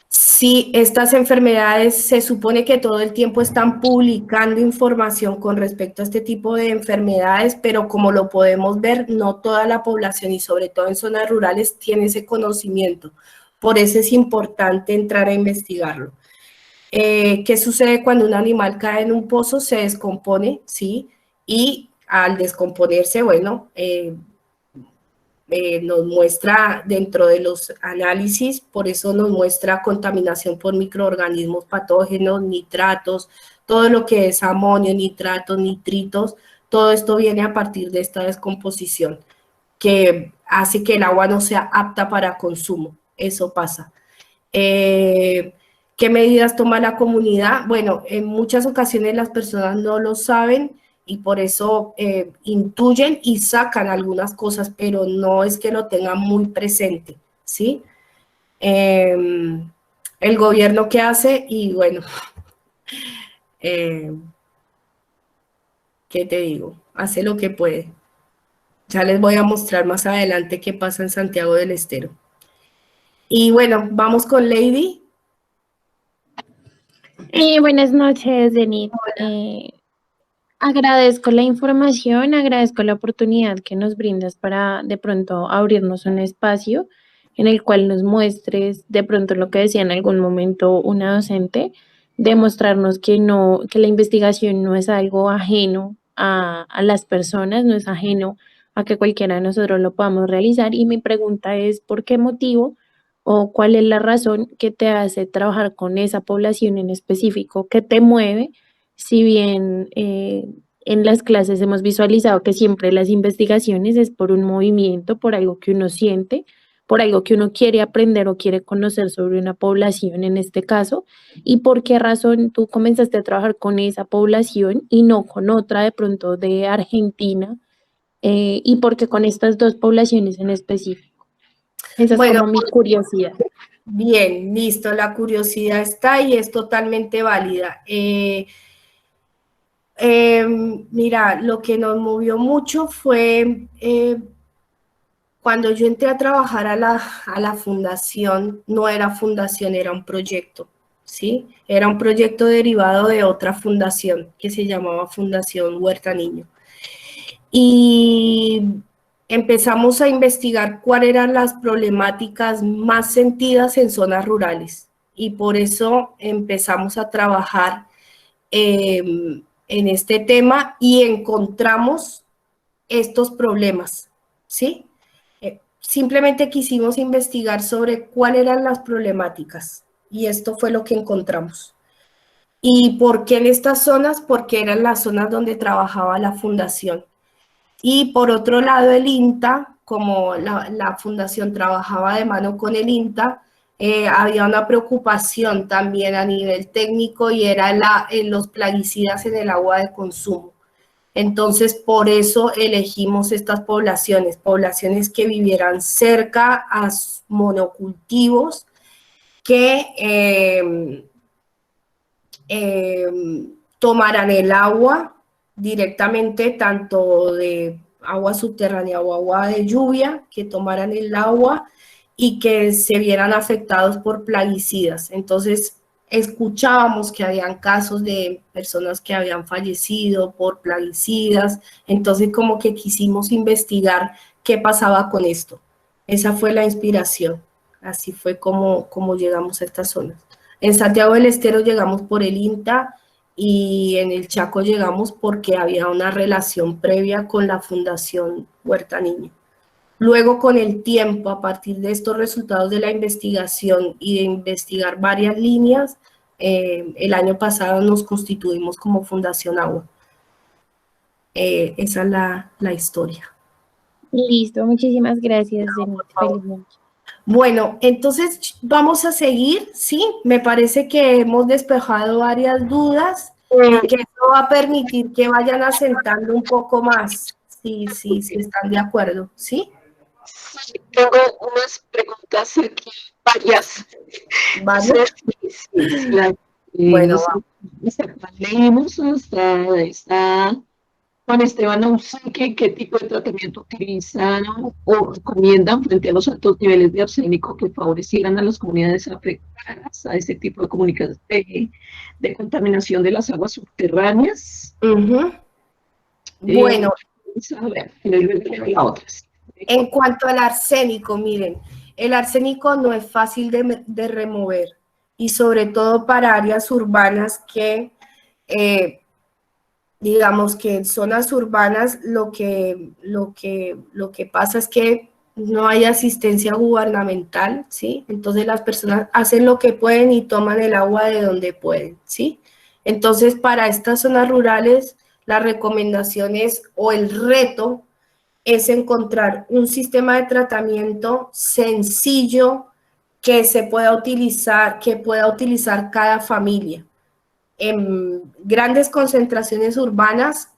Sí, estas enfermedades se supone que todo el tiempo están publicando información con respecto a este tipo de enfermedades, pero como lo podemos ver, no toda la población y sobre todo en zonas rurales tiene ese conocimiento. Por eso es importante entrar a investigarlo. ¿Qué sucede cuando un animal cae en un pozo? Se descompone, ¿sí? Y al descomponerse, bueno, nos muestra dentro de los análisis, por eso nos muestra contaminación por microorganismos patógenos, nitratos, todo lo que es amonio, nitratos, nitritos, todo esto viene a partir de esta descomposición que hace que el agua no sea apta para consumo. Eso pasa. ¿Qué medidas toma la comunidad? Bueno, en muchas ocasiones las personas no lo saben y por eso intuyen y sacan algunas cosas, pero no es que lo tengan muy presente, ¿sí? El gobierno, ¿qué hace? Y bueno, ¿qué te digo? Hace lo que puede. Ya les voy a mostrar más adelante qué pasa en Santiago del Estero. Y bueno, vamos con Lady. Buenas noches, Denit. Agradezco la información, agradezco la oportunidad que nos brindas para de pronto abrirnos un espacio en el cual nos muestres de pronto lo que decía en algún momento una docente, demostrarnos que no, que la investigación no es algo ajeno a las personas, no es ajeno a que cualquiera de nosotros lo podamos realizar. Y mi pregunta es, ¿por qué motivo o cuál es la razón que te hace trabajar con esa población en específico? ¿Qué te mueve? Si bien en las clases hemos visualizado que siempre las investigaciones es por un movimiento, por algo que uno siente, por algo que uno quiere aprender o quiere conocer sobre una población en este caso, y por qué razón tú comenzaste a trabajar con esa población y no con otra de pronto de Argentina, y por qué con estas dos poblaciones en específico. Esa es como mi curiosidad. Bien, listo, la curiosidad está y es totalmente válida. Mira, lo que nos movió mucho fue cuando yo entré a trabajar a la fundación, no era fundación, era un proyecto, ¿sí? Era un proyecto derivado de otra fundación que se llamaba Fundación Huerta Niño. Y empezamos a investigar cuáles eran las problemáticas más sentidas en zonas rurales. Y por eso empezamos a trabajar en este tema y encontramos estos problemas, ¿sí? Simplemente quisimos investigar sobre cuáles eran las problemáticas y esto fue lo que encontramos. ¿Y por qué en estas zonas? Porque eran las zonas donde trabajaba la fundación. Y por otro lado, el INTA, como la fundación trabajaba de mano con el INTA, había una preocupación también a nivel técnico y era los plaguicidas en el agua de consumo. Entonces, por eso elegimos estas poblaciones que vivieran cerca a monocultivos, que tomaran el agua directamente, tanto de agua subterránea o agua de lluvia, que tomaran el agua y que se vieran afectados por plaguicidas. Entonces, escuchábamos que habían casos de personas que habían fallecido por plaguicidas, entonces como que quisimos investigar qué pasaba con esto. Esa fue la inspiración, así fue como llegamos a estas zonas. En Santiago del Estero llegamos por el INTA y en el Chaco llegamos porque había una relación previa con la Fundación Huerta Niño. Luego, con el tiempo, a partir de estos resultados de la investigación y de investigar varias líneas, el año pasado nos constituimos como Fundación Agua. Esa es la historia. Listo, muchísimas gracias, Denise. Feliz noche. Bueno, entonces vamos a seguir, ¿sí? Me parece que hemos despejado varias dudas y que eso va a permitir que vayan asentando un poco más, si están de acuerdo, ¿sí? Sí, tengo unas preguntas aquí, varias. ¿Vale? Bueno, Leímos hasta Juan Esteban Ausique, ¿qué tipo de tratamiento utilizan o recomiendan frente a los altos niveles de arsénico que favorecieran a las comunidades afectadas a ese tipo de contaminación de las aguas subterráneas? Bueno, A ver, la otra. en cuanto al arsénico, miren, el arsénico no es fácil de remover y sobre todo para áreas urbanas que, digamos que en zonas urbanas lo que pasa es que no hay asistencia gubernamental, ¿sí? Entonces las personas hacen lo que pueden y toman el agua de donde pueden, ¿sí? Entonces para estas zonas rurales la recomendación es, o el reto es encontrar un sistema de tratamiento sencillo que pueda utilizar cada familia. En grandes concentraciones urbanas,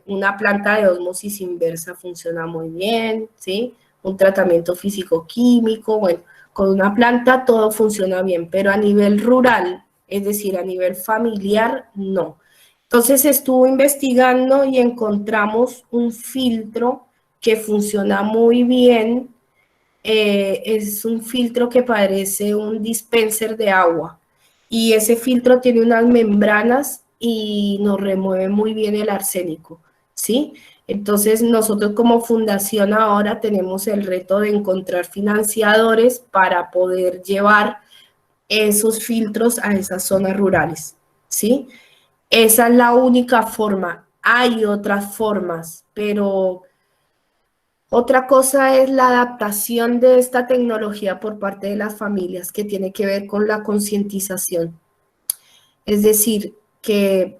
una planta de ósmosis inversa funciona muy bien, ¿sí? Un tratamiento físico-químico, bueno, con una planta todo funciona bien, pero a nivel rural, es decir, a nivel familiar, no. Entonces estuve investigando y encontramos un filtro que funciona muy bien. Es un filtro que parece un dispenser de agua y ese filtro tiene unas membranas y nos remueve muy bien el arsénico, ¿sí? Entonces nosotros como fundación ahora tenemos el reto de encontrar financiadores para poder llevar esos filtros a esas zonas rurales, ¿sí? Esa es la única forma. Hay otras formas, pero otra cosa es la adaptación de esta tecnología por parte de las familias, que tiene que ver con la concientización. Es decir, que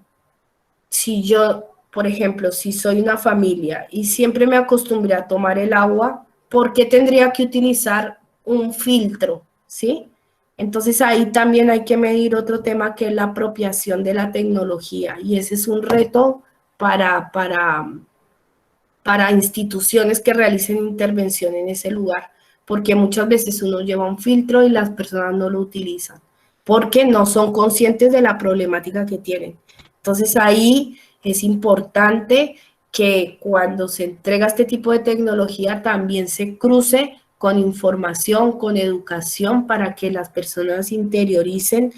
si yo, por ejemplo, si soy una familia y siempre me acostumbré a tomar el agua, ¿por qué tendría que utilizar un filtro? ¿Sí? Entonces ahí también hay que medir otro tema que es la apropiación de la tecnología y ese es un reto para instituciones que realicen intervención en ese lugar, porque muchas veces uno lleva un filtro y las personas no lo utilizan, porque no son conscientes de la problemática que tienen. Entonces ahí es importante que cuando se entrega este tipo de tecnología también se cruce con información, con educación, para que las personas interioricen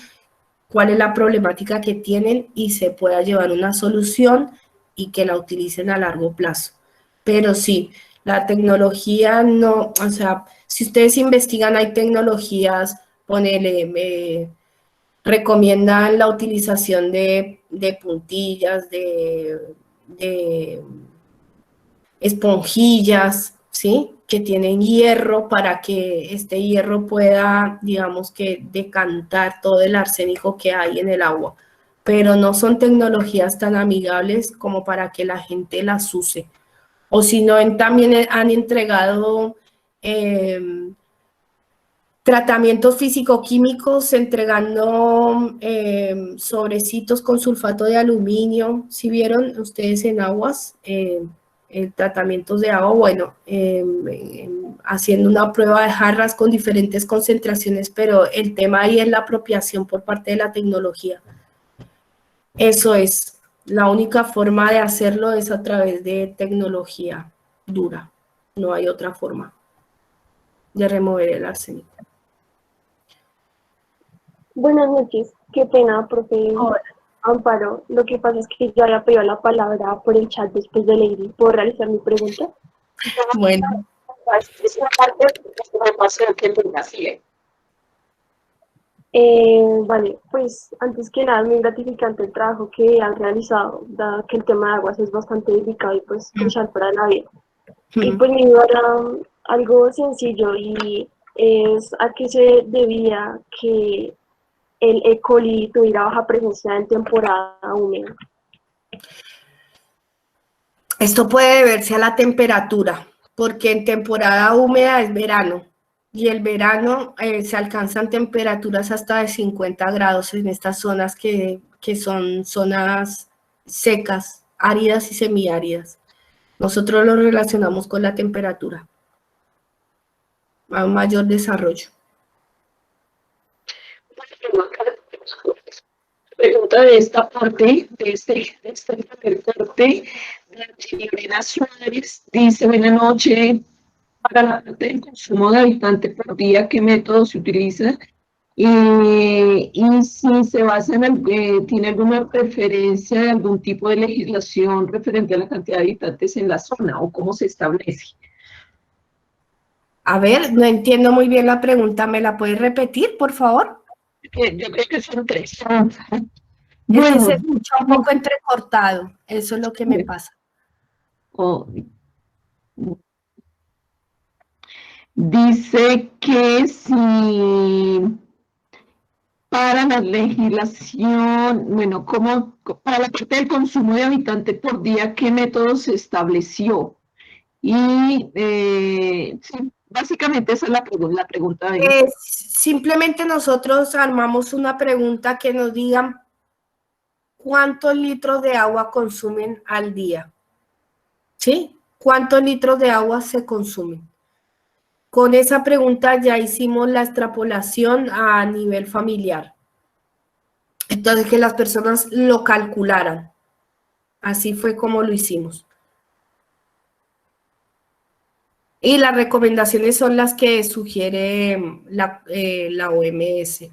cuál es la problemática que tienen y se pueda llevar una solución y que la utilicen a largo plazo. Pero sí, la tecnología no, o sea, si ustedes investigan, hay tecnologías, ponele, recomiendan la utilización de puntillas, de esponjillas, ¿sí? Que tienen hierro para que este hierro pueda, digamos que, decantar todo el arsénico que hay en el agua. Pero no son tecnologías tan amigables como para que la gente las use. O si no, también han entregado tratamientos físico-químicos entregando sobrecitos con sulfato de aluminio. ¿Sí vieron ustedes en aguas? Tratamientos de agua, bueno, haciendo una prueba de jarras con diferentes concentraciones, pero el tema ahí es la apropiación por parte de la tecnología. Eso es, la única forma de hacerlo es a través de tecnología dura, no hay otra forma de remover el arsénico. Buenas noches, qué pena, profe. Hola. Amparo, lo que pasa es que yo había pedido la palabra por el chat después de Lady. ¿Puedo realizar mi pregunta? Bueno. Es una parte que me pasó que así, Vale, pues antes que nada, es muy gratificante el trabajo que han realizado, dado que el tema de aguas es bastante delicado y pues crucial para la vida. Y pues mi duda era algo sencillo y es a qué se debía que el E. coli tuviera baja presencia en temporada húmeda. Esto puede deberse a la temperatura, porque en temporada húmeda es verano, y el verano se alcanzan temperaturas hasta de 50 grados en estas zonas que son zonas secas, áridas y semiáridas. Nosotros lo relacionamos con la temperatura, a un mayor desarrollo. Pregunta de esta parte, de este primer corte, de Lorena Suárez, dice, buenas noches, para la parte del consumo de habitante por día, ¿qué método se utiliza? Y si se basa en ¿tiene alguna preferencia de algún tipo de legislación referente a la cantidad de habitantes en la zona o cómo se establece? A ver, no entiendo muy bien la pregunta, ¿me la puedes repetir, por favor? Yo creo que son tres. Es que se escucha un poco entrecortado, eso es lo que me pasa. Dice que si para la legislación, bueno, para la parte del consumo de habitante por día, ¿qué método se estableció? Y sí, básicamente esa es la pregunta de Simplemente nosotros armamos una pregunta que nos digan cuántos litros de agua consumen al día. ¿Sí? ¿Cuántos litros de agua se consumen? Con esa pregunta ya hicimos la extrapolación a nivel familiar. Entonces, que las personas lo calcularan. Así fue como lo hicimos. Y las recomendaciones son las que sugiere la OMS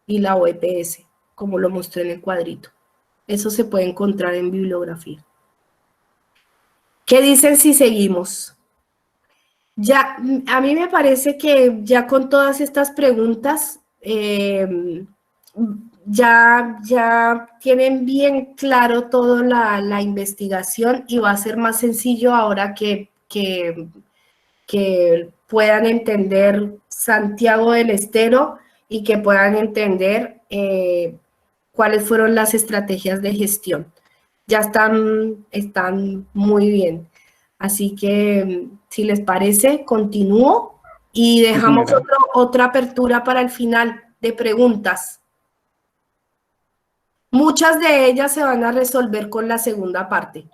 y la OEPS, como lo mostré en el cuadrito. Eso se puede encontrar en bibliografía. ¿Qué dicen si seguimos? Ya, a mí me parece que ya con todas estas preguntas, ya tienen bien claro toda la investigación y va a ser más sencillo ahora que puedan entender Santiago del Estero y que puedan entender cuáles fueron las estrategias de gestión. Ya están muy bien. Así que, si les parece, continúo y dejamos otra apertura para el final de preguntas. Muchas de ellas se van a resolver con la segunda parte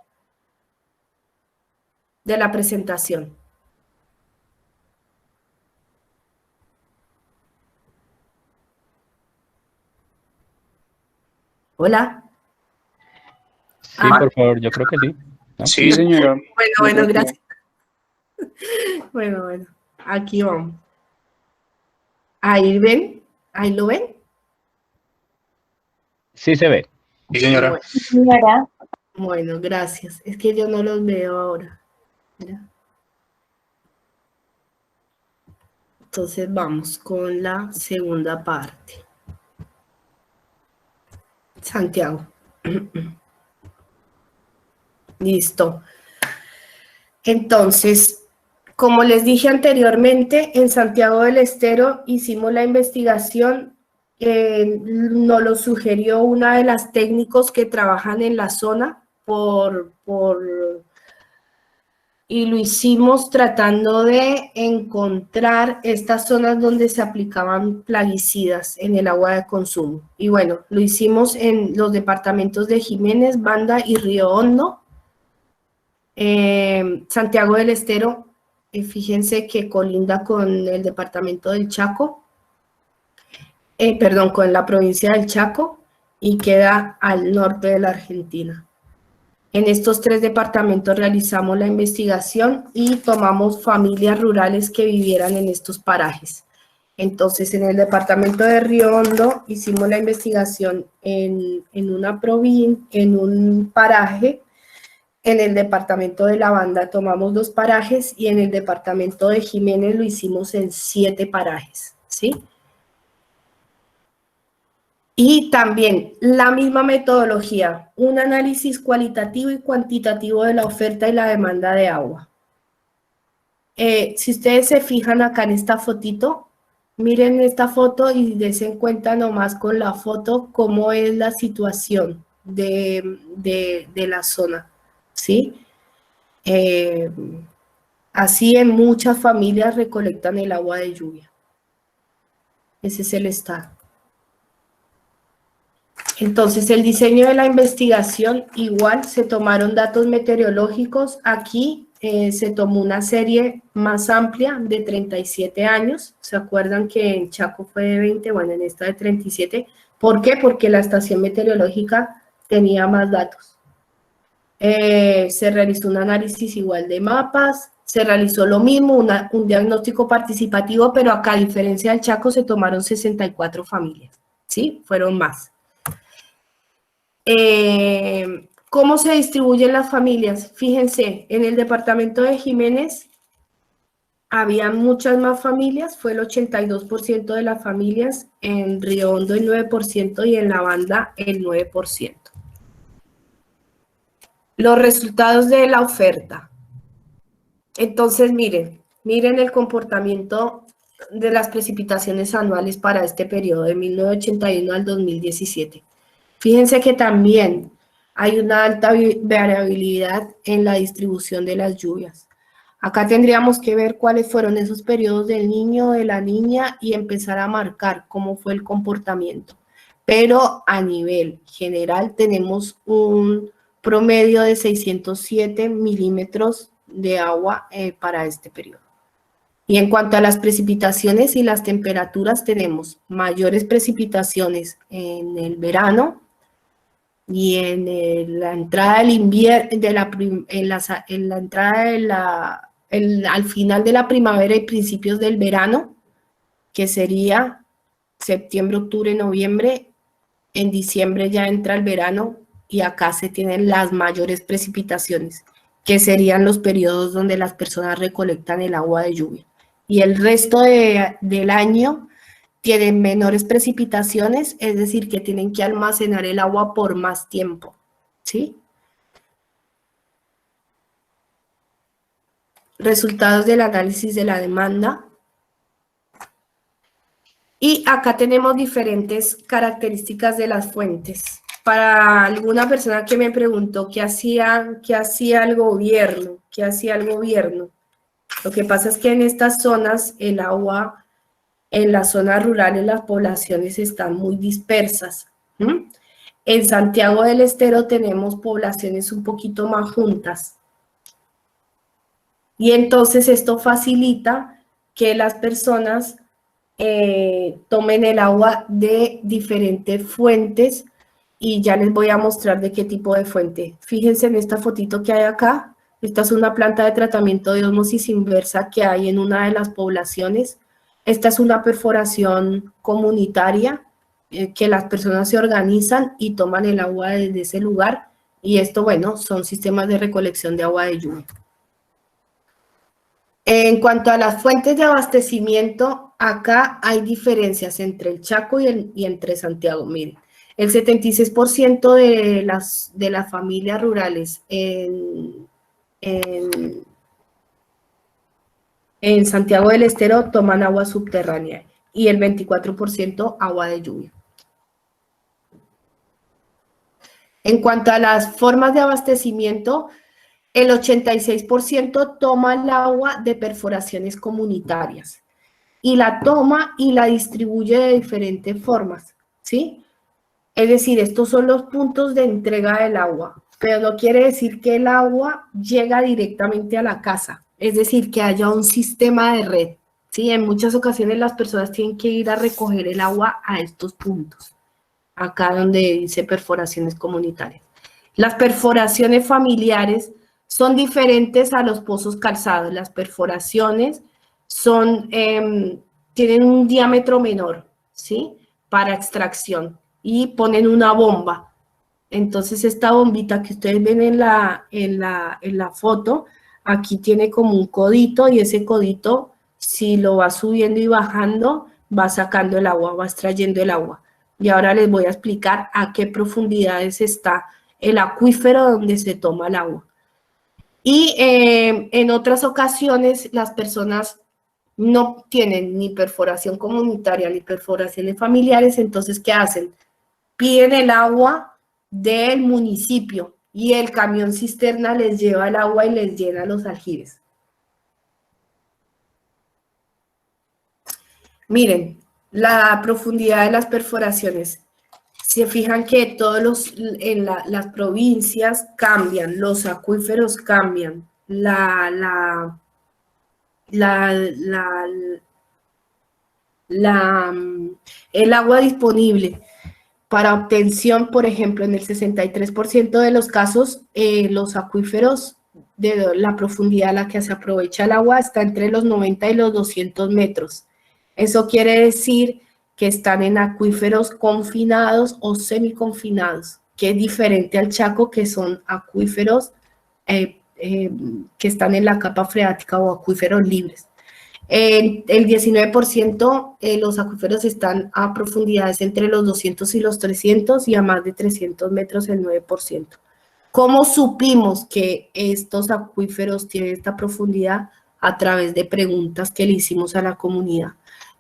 de la presentación. Hola. Sí, por favor, yo creo que sí, ¿no? Sí, señora. Bueno, gracias. Bueno, aquí vamos. Ahí ven, ahí lo ven. Sí se ve. Sí, señora. Bueno, gracias. Es que yo no los veo ahora. Mira. Entonces vamos con la segunda parte. Santiago. Listo. Entonces, como les dije anteriormente, en Santiago del Estero hicimos la investigación, nos lo sugirió una de las técnicos que trabajan en la zona y lo hicimos tratando de encontrar estas zonas donde se aplicaban plaguicidas en el agua de consumo. Y bueno, lo hicimos en los departamentos de Jiménez, Banda y Río Hondo. Santiago del Estero, fíjense que colinda con el departamento del Chaco, con la provincia del Chaco y queda al norte de la Argentina. En estos tres departamentos realizamos la investigación y tomamos familias rurales que vivieran en estos parajes. Entonces, en el departamento de Río Hondo hicimos la investigación en un paraje. En el departamento de La Banda tomamos 2 parajes y en el departamento de Jiménez lo hicimos en 7 parajes, ¿sí? Y también la misma metodología, un análisis cualitativo y cuantitativo de la oferta y la demanda de agua. Si ustedes se fijan acá en esta fotito, miren esta foto y dense cuenta nomás con la foto cómo es la situación de la zona, ¿sí? Así en muchas familias recolectan el agua de lluvia. Ese es el estado. Entonces, el diseño de la investigación, igual se tomaron datos meteorológicos. Aquí se tomó una serie más amplia de 37 años. ¿Se acuerdan que en Chaco fue de 20? Bueno, en esta de 37. ¿Por qué? Porque la estación meteorológica tenía más datos. Se realizó un análisis igual de mapas, se realizó lo mismo, un diagnóstico participativo, pero acá, a diferencia del Chaco, se tomaron 64 familias, ¿sí? Fueron más. ¿Cómo se distribuyen las familias? Fíjense, en el departamento de Jiménez había muchas más familias, fue el 82% de las familias, en Río Hondo el 9% y en La Banda el 9%. Los resultados de la oferta. Entonces, miren el comportamiento de las precipitaciones anuales para este periodo de 1981 al 2017. Fíjense que también hay una alta variabilidad en la distribución de las lluvias. Acá tendríamos que ver cuáles fueron esos periodos del niño, de la niña y empezar a marcar cómo fue el comportamiento. Pero a nivel general tenemos un promedio de 607 milímetros de agua para este periodo. Y en cuanto a las precipitaciones y las temperaturas, tenemos mayores precipitaciones en el verano y en la entrada del invierno, al final de la primavera y principios del verano, que sería septiembre, octubre, noviembre. En diciembre ya entra el verano y acá se tienen las mayores precipitaciones, que serían los periodos donde las personas recolectan el agua de lluvia. Y el resto del año tienen menores precipitaciones, es decir, que tienen que almacenar el agua por más tiempo, ¿sí? Resultados del análisis de la demanda. Y acá tenemos diferentes características de las fuentes. Para alguna persona que me preguntó qué hacía el gobierno, Lo que pasa es que en estas zonas el agua, en las zonas rurales las poblaciones están muy dispersas. En Santiago del Estero tenemos poblaciones un poquito más juntas. Y entonces esto facilita que las personas tomen el agua de diferentes fuentes y ya les voy a mostrar de qué tipo de fuente. Fíjense en esta fotito que hay acá. Esta es una planta de tratamiento de ósmosis inversa que hay en una de las poblaciones. Esta es una perforación comunitaria que las personas se organizan y toman el agua desde ese lugar. Y esto, bueno, son sistemas de recolección de agua de lluvia. En cuanto a las fuentes de abastecimiento, acá hay diferencias entre el Chaco y entre Santiago. Miren, el 76% de las familias rurales en Santiago del Estero toman agua subterránea y el 24% agua de lluvia. En cuanto a las formas de abastecimiento, el 86% toma el agua de perforaciones comunitarias y la toma y la distribuye de diferentes formas, ¿sí? Es decir, estos son los puntos de entrega del agua, pero no quiere decir que el agua llega directamente a la casa, es decir, que haya un sistema de red, ¿sí? En muchas ocasiones las personas tienen que ir a recoger el agua a estos puntos, acá donde dice perforaciones comunitarias. Las perforaciones familiares son diferentes a los pozos calzados. Las perforaciones tienen un diámetro menor, ¿sí? Para extracción y ponen una bomba. Entonces esta bombita que ustedes ven en la foto, aquí tiene como un codito y ese codito, si lo va subiendo y bajando, va sacando el agua, va extrayendo el agua. Y ahora les voy a explicar a qué profundidades está el acuífero donde se toma el agua. Y en otras ocasiones las personas no tienen ni perforación comunitaria ni perforaciones familiares, entonces ¿qué hacen? Piden el agua del municipio y el camión cisterna les lleva el agua y les llena los aljibes. Miren, la profundidad de las perforaciones. Se fijan que en las provincias cambian, los acuíferos cambian, el agua disponible para obtención, por ejemplo, en el 63% de los casos, los acuíferos de la profundidad a la que se aprovecha el agua está entre los 90 y los 200 metros. Eso quiere decir que están en acuíferos confinados o semiconfinados, que es diferente al Chaco, que son acuíferos que están en la capa freática o acuíferos libres. El 19% los acuíferos están a profundidades entre los 200 y los 300 y a más de 300 metros el 9%. ¿Cómo supimos que estos acuíferos tienen esta profundidad? A través de preguntas que le hicimos a la comunidad.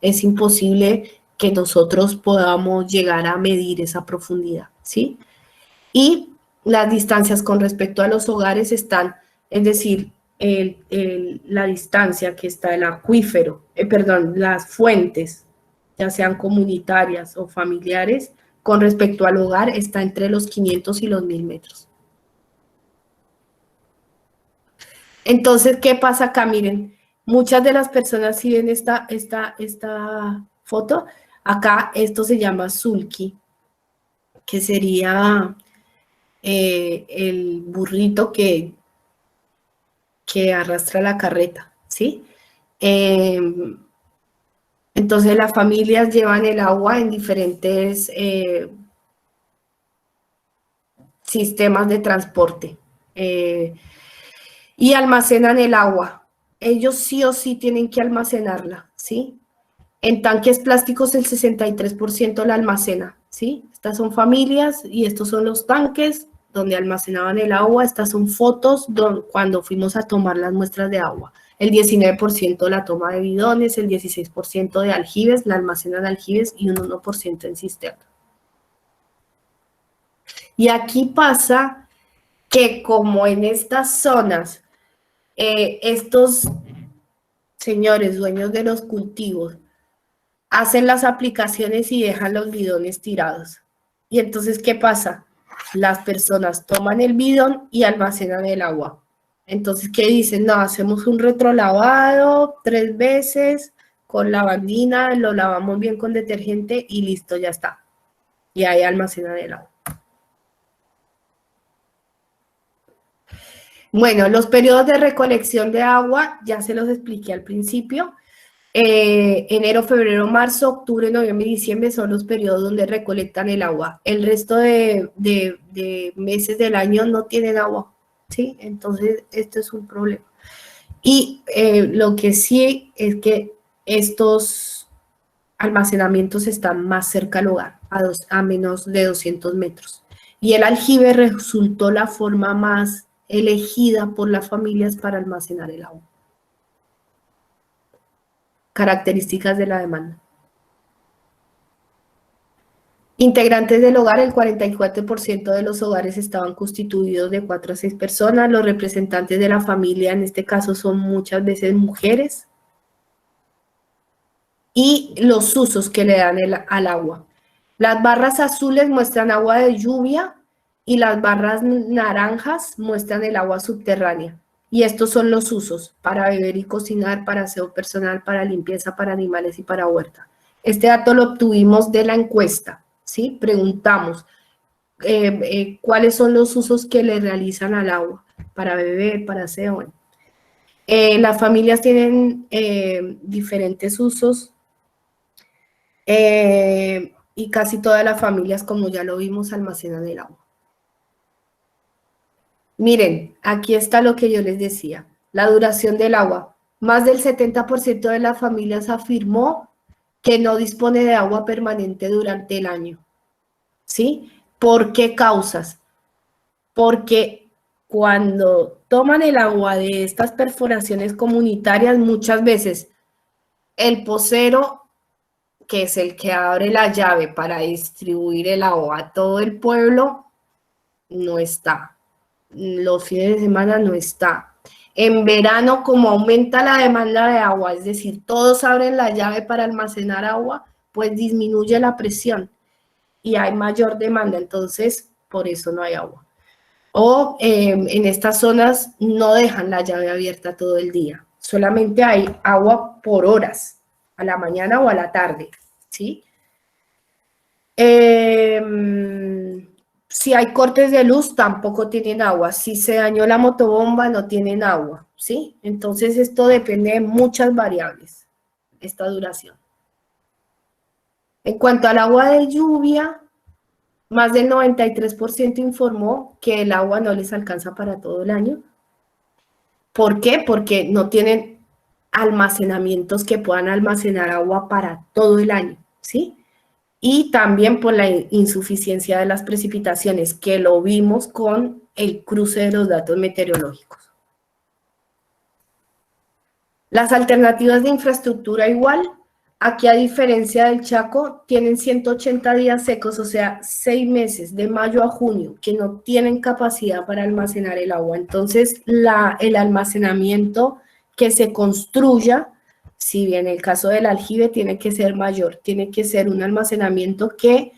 Es imposible que nosotros podamos llegar a medir esa profundidad, ¿sí? Y las distancias con respecto a los hogares están, es decir, la distancia que está el acuífero, las fuentes, ya sean comunitarias o familiares, con respecto al hogar está entre los 500 y los 1000 metros. Entonces, ¿qué pasa acá? Miren, muchas de las personas, si ven esta foto, acá esto se llama sulky, que sería el burrito que arrastra la carreta, ¿sí? Entonces las familias llevan el agua en diferentes sistemas de transporte y almacenan el agua. Ellos sí o sí tienen que almacenarla, ¿sí? En tanques plásticos el 63% la almacena, ¿sí? Estas son familias y estos son los tanques donde almacenaban el agua. Estas son fotos cuando fuimos a tomar las muestras de agua. El 19% la toma de bidones, el 16% de aljibes, la almacenan aljibes y un 1% en cisterna. Y aquí pasa que como en estas zonas, estos señores dueños de los cultivos hacen las aplicaciones y dejan los bidones tirados. Y entonces, ¿qué pasa? Las personas toman el bidón y almacenan el agua. Entonces, ¿qué dicen? No, hacemos un retrolavado 3 veces con lavandina, lo lavamos bien con detergente y listo, ya está. Y ahí almacenan el agua. Bueno, los periodos de recolección de agua, ya se los expliqué al principio. Enero, febrero, marzo, octubre, noviembre y diciembre son los periodos donde recolectan el agua. El resto de meses del año no tienen agua, ¿sí? Entonces, esto es un problema. Y lo que sí es que estos almacenamientos están más cerca al hogar, a menos de 200 metros. Y el aljibe resultó la forma más elegida por las familias para almacenar el agua. Características de la demanda. Integrantes del hogar, el 44% de los hogares estaban constituidos de 4 a 6 personas. Los representantes de la familia, en este caso, son muchas veces mujeres. Y los usos que le dan al agua. Las barras azules muestran agua de lluvia y las barras naranjas muestran el agua subterránea. Y estos son los usos: para beber y cocinar, para aseo personal, para limpieza, para animales y para huerta. Este dato lo obtuvimos de la encuesta, ¿sí? Preguntamos cuáles son los usos que le realizan al agua: para beber, para aseo. Bueno. Las familias tienen diferentes usos y casi todas las familias, como ya lo vimos, almacenan el agua. Miren, aquí está lo que yo les decía, la duración del agua. Más del 70% de las familias afirmó que no dispone de agua permanente durante el año. ¿sí? ¿Por qué causas? Porque cuando toman el agua de estas perforaciones comunitarias, muchas veces el pocero, que es el que abre la llave para distribuir el agua a todo el pueblo, no está. Los fines de semana no está. En verano, como aumenta la demanda de agua, es decir, todos abren la llave para almacenar agua, pues disminuye la presión y hay mayor demanda, entonces por eso no hay agua. O en estas zonas no dejan la llave abierta todo el día, solamente hay agua por horas, a la mañana o a la tarde, ¿sí? Si hay cortes de luz, tampoco tienen agua. Si se dañó la motobomba, no tienen agua, ¿sí? Entonces esto depende de muchas variables, esta duración. En cuanto al agua de lluvia, más del 93% informó que el agua no les alcanza para todo el año. ¿Por qué? Porque no tienen almacenamientos que puedan almacenar agua para todo el año, ¿sí? Y también por la insuficiencia de las precipitaciones, que lo vimos con el cruce de los datos meteorológicos. Las alternativas de infraestructura igual, aquí a diferencia del Chaco, tienen 180 días secos, o sea, 6 meses, de mayo a junio, que no tienen capacidad para almacenar el agua. Entonces, el almacenamiento que se construya, si bien el caso del aljibe tiene que ser mayor, tiene que ser un almacenamiento que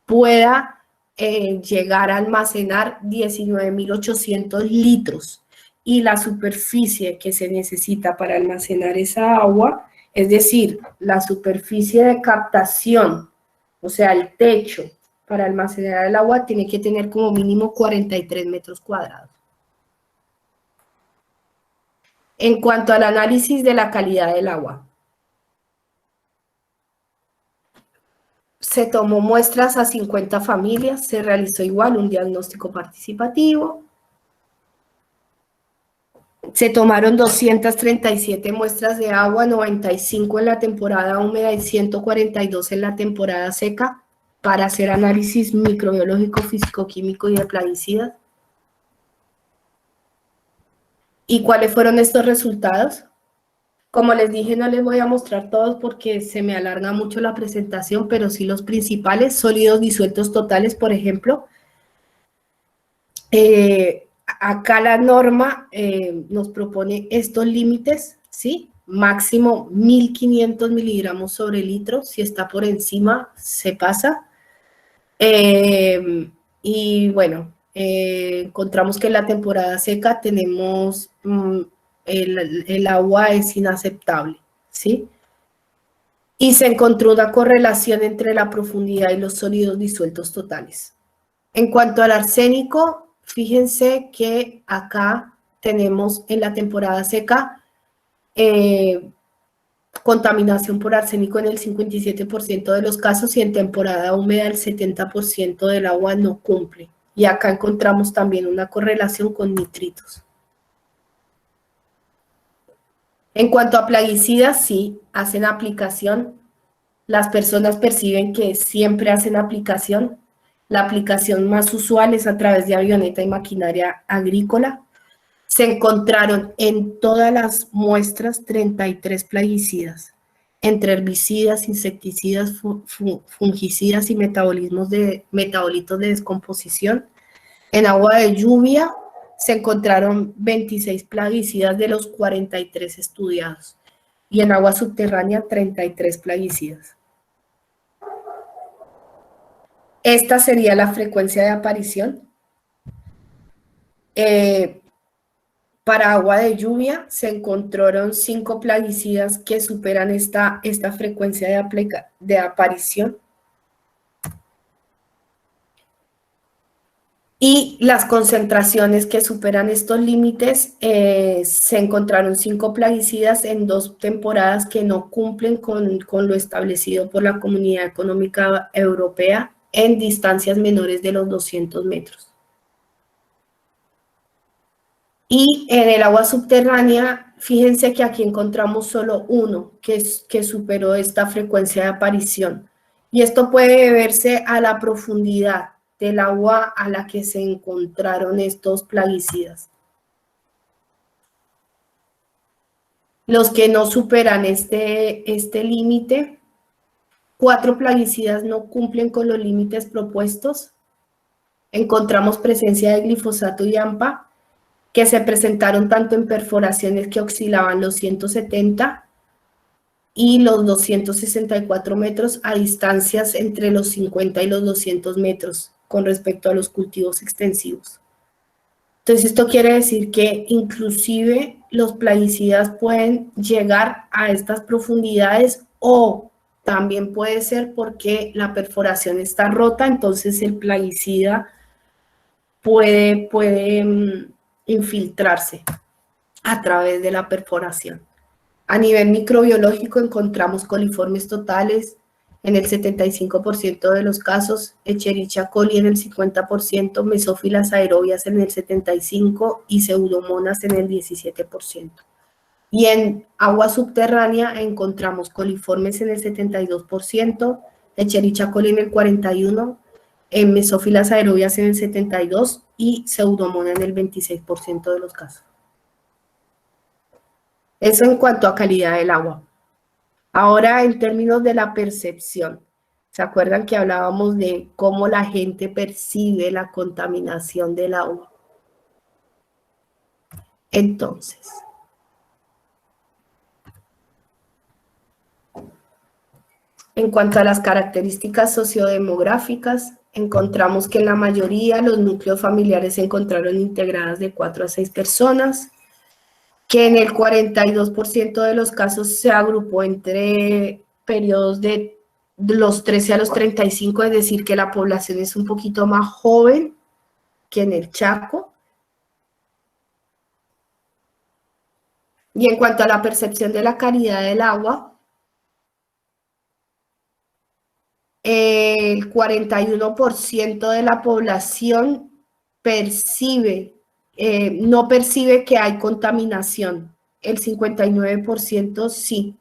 pueda llegar a almacenar 19.800 litros. Y la superficie que se necesita para almacenar esa agua, es decir, la superficie de captación, o sea, el techo para almacenar el agua, tiene que tener como mínimo 43 metros cuadrados. En cuanto al análisis de la calidad del agua, se tomó muestras a 50 familias, se realizó igual un diagnóstico participativo, se tomaron 237 muestras de agua, 95 en la temporada húmeda y 142 en la temporada seca, para hacer análisis microbiológico, físico-químico y de plaguicidas. ¿Y cuáles fueron estos resultados? Como les dije, no les voy a mostrar todos porque se me alarga mucho la presentación, pero sí los principales: sólidos disueltos totales, por ejemplo. Acá la norma nos propone estos límites, ¿sí? Máximo 1.500 miligramos sobre litro, si está por encima se pasa. Y bueno, encontramos que en la temporada seca tenemos el agua es inaceptable, ¿sí? Y se encontró una correlación entre la profundidad y los sólidos disueltos totales. En cuanto al arsénico, fíjense que acá tenemos en la temporada seca contaminación por arsénico en el 57% de los casos, y en temporada húmeda el 70% del agua no cumple. Y acá encontramos también una correlación con nitritos. En cuanto a plaguicidas, sí, hacen aplicación. Las personas perciben que siempre hacen aplicación. La aplicación más usual es a través de avioneta y maquinaria agrícola. Se encontraron en todas las muestras 33 plaguicidas, entre herbicidas, insecticidas, fungicidas y metabolitos de descomposición. En agua de lluvia se encontraron 26 plaguicidas de los 43 estudiados, y en agua subterránea 33 plaguicidas. Esta sería la frecuencia de aparición. Para agua de lluvia se encontraron 5 plaguicidas que superan esta frecuencia de aparición. Y las concentraciones que superan estos límites, se encontraron 5 plaguicidas en 2 temporadas que no cumplen con lo establecido por la Comunidad Económica Europea en distancias menores de los 200 metros. Y en el agua subterránea, fíjense que aquí encontramos solo uno que superó esta frecuencia de aparición, Y esto puede deberse a la profundidad del agua a la que se encontraron estos plaguicidas. Los que no superan este límite, 4 plaguicidas no cumplen con los límites propuestos. Encontramos presencia de glifosato y AMPA, que se presentaron tanto en perforaciones que oscilaban los 170 y los 264 metros a distancias entre los 50 y los 200 metros con respecto a los cultivos extensivos. Entonces, esto quiere decir que inclusive los plaguicidas pueden llegar a estas profundidades, o también puede ser porque la perforación está rota, entonces el plaguicida puede infiltrarse a través de la perforación. A nivel microbiológico encontramos coliformes totales en el 75% de los casos, Escherichia coli en el 50%, mesófilas aerobias en el 75% y pseudomonas en el 17%. Y en agua subterránea encontramos coliformes en el 72%, Escherichia coli en el 41%, en mesófilas aerobias en el 72% y pseudomona en el 26% de los casos. Eso en cuanto a calidad del agua. Ahora, en términos de la percepción, ¿se acuerdan que hablábamos de cómo la gente percibe la contaminación del agua? Entonces, en cuanto a las características sociodemográficas, encontramos que en la mayoría los núcleos familiares se encontraron integradas de 4 a 6 personas, que en el 42% de los casos se agrupó entre periodos de los 13 a los 35, es decir, que la población es un poquito más joven que en el Chaco. Y en cuanto a la percepción de la calidad del agua, el 41% de la población no percibe que hay contaminación, el 59% sí.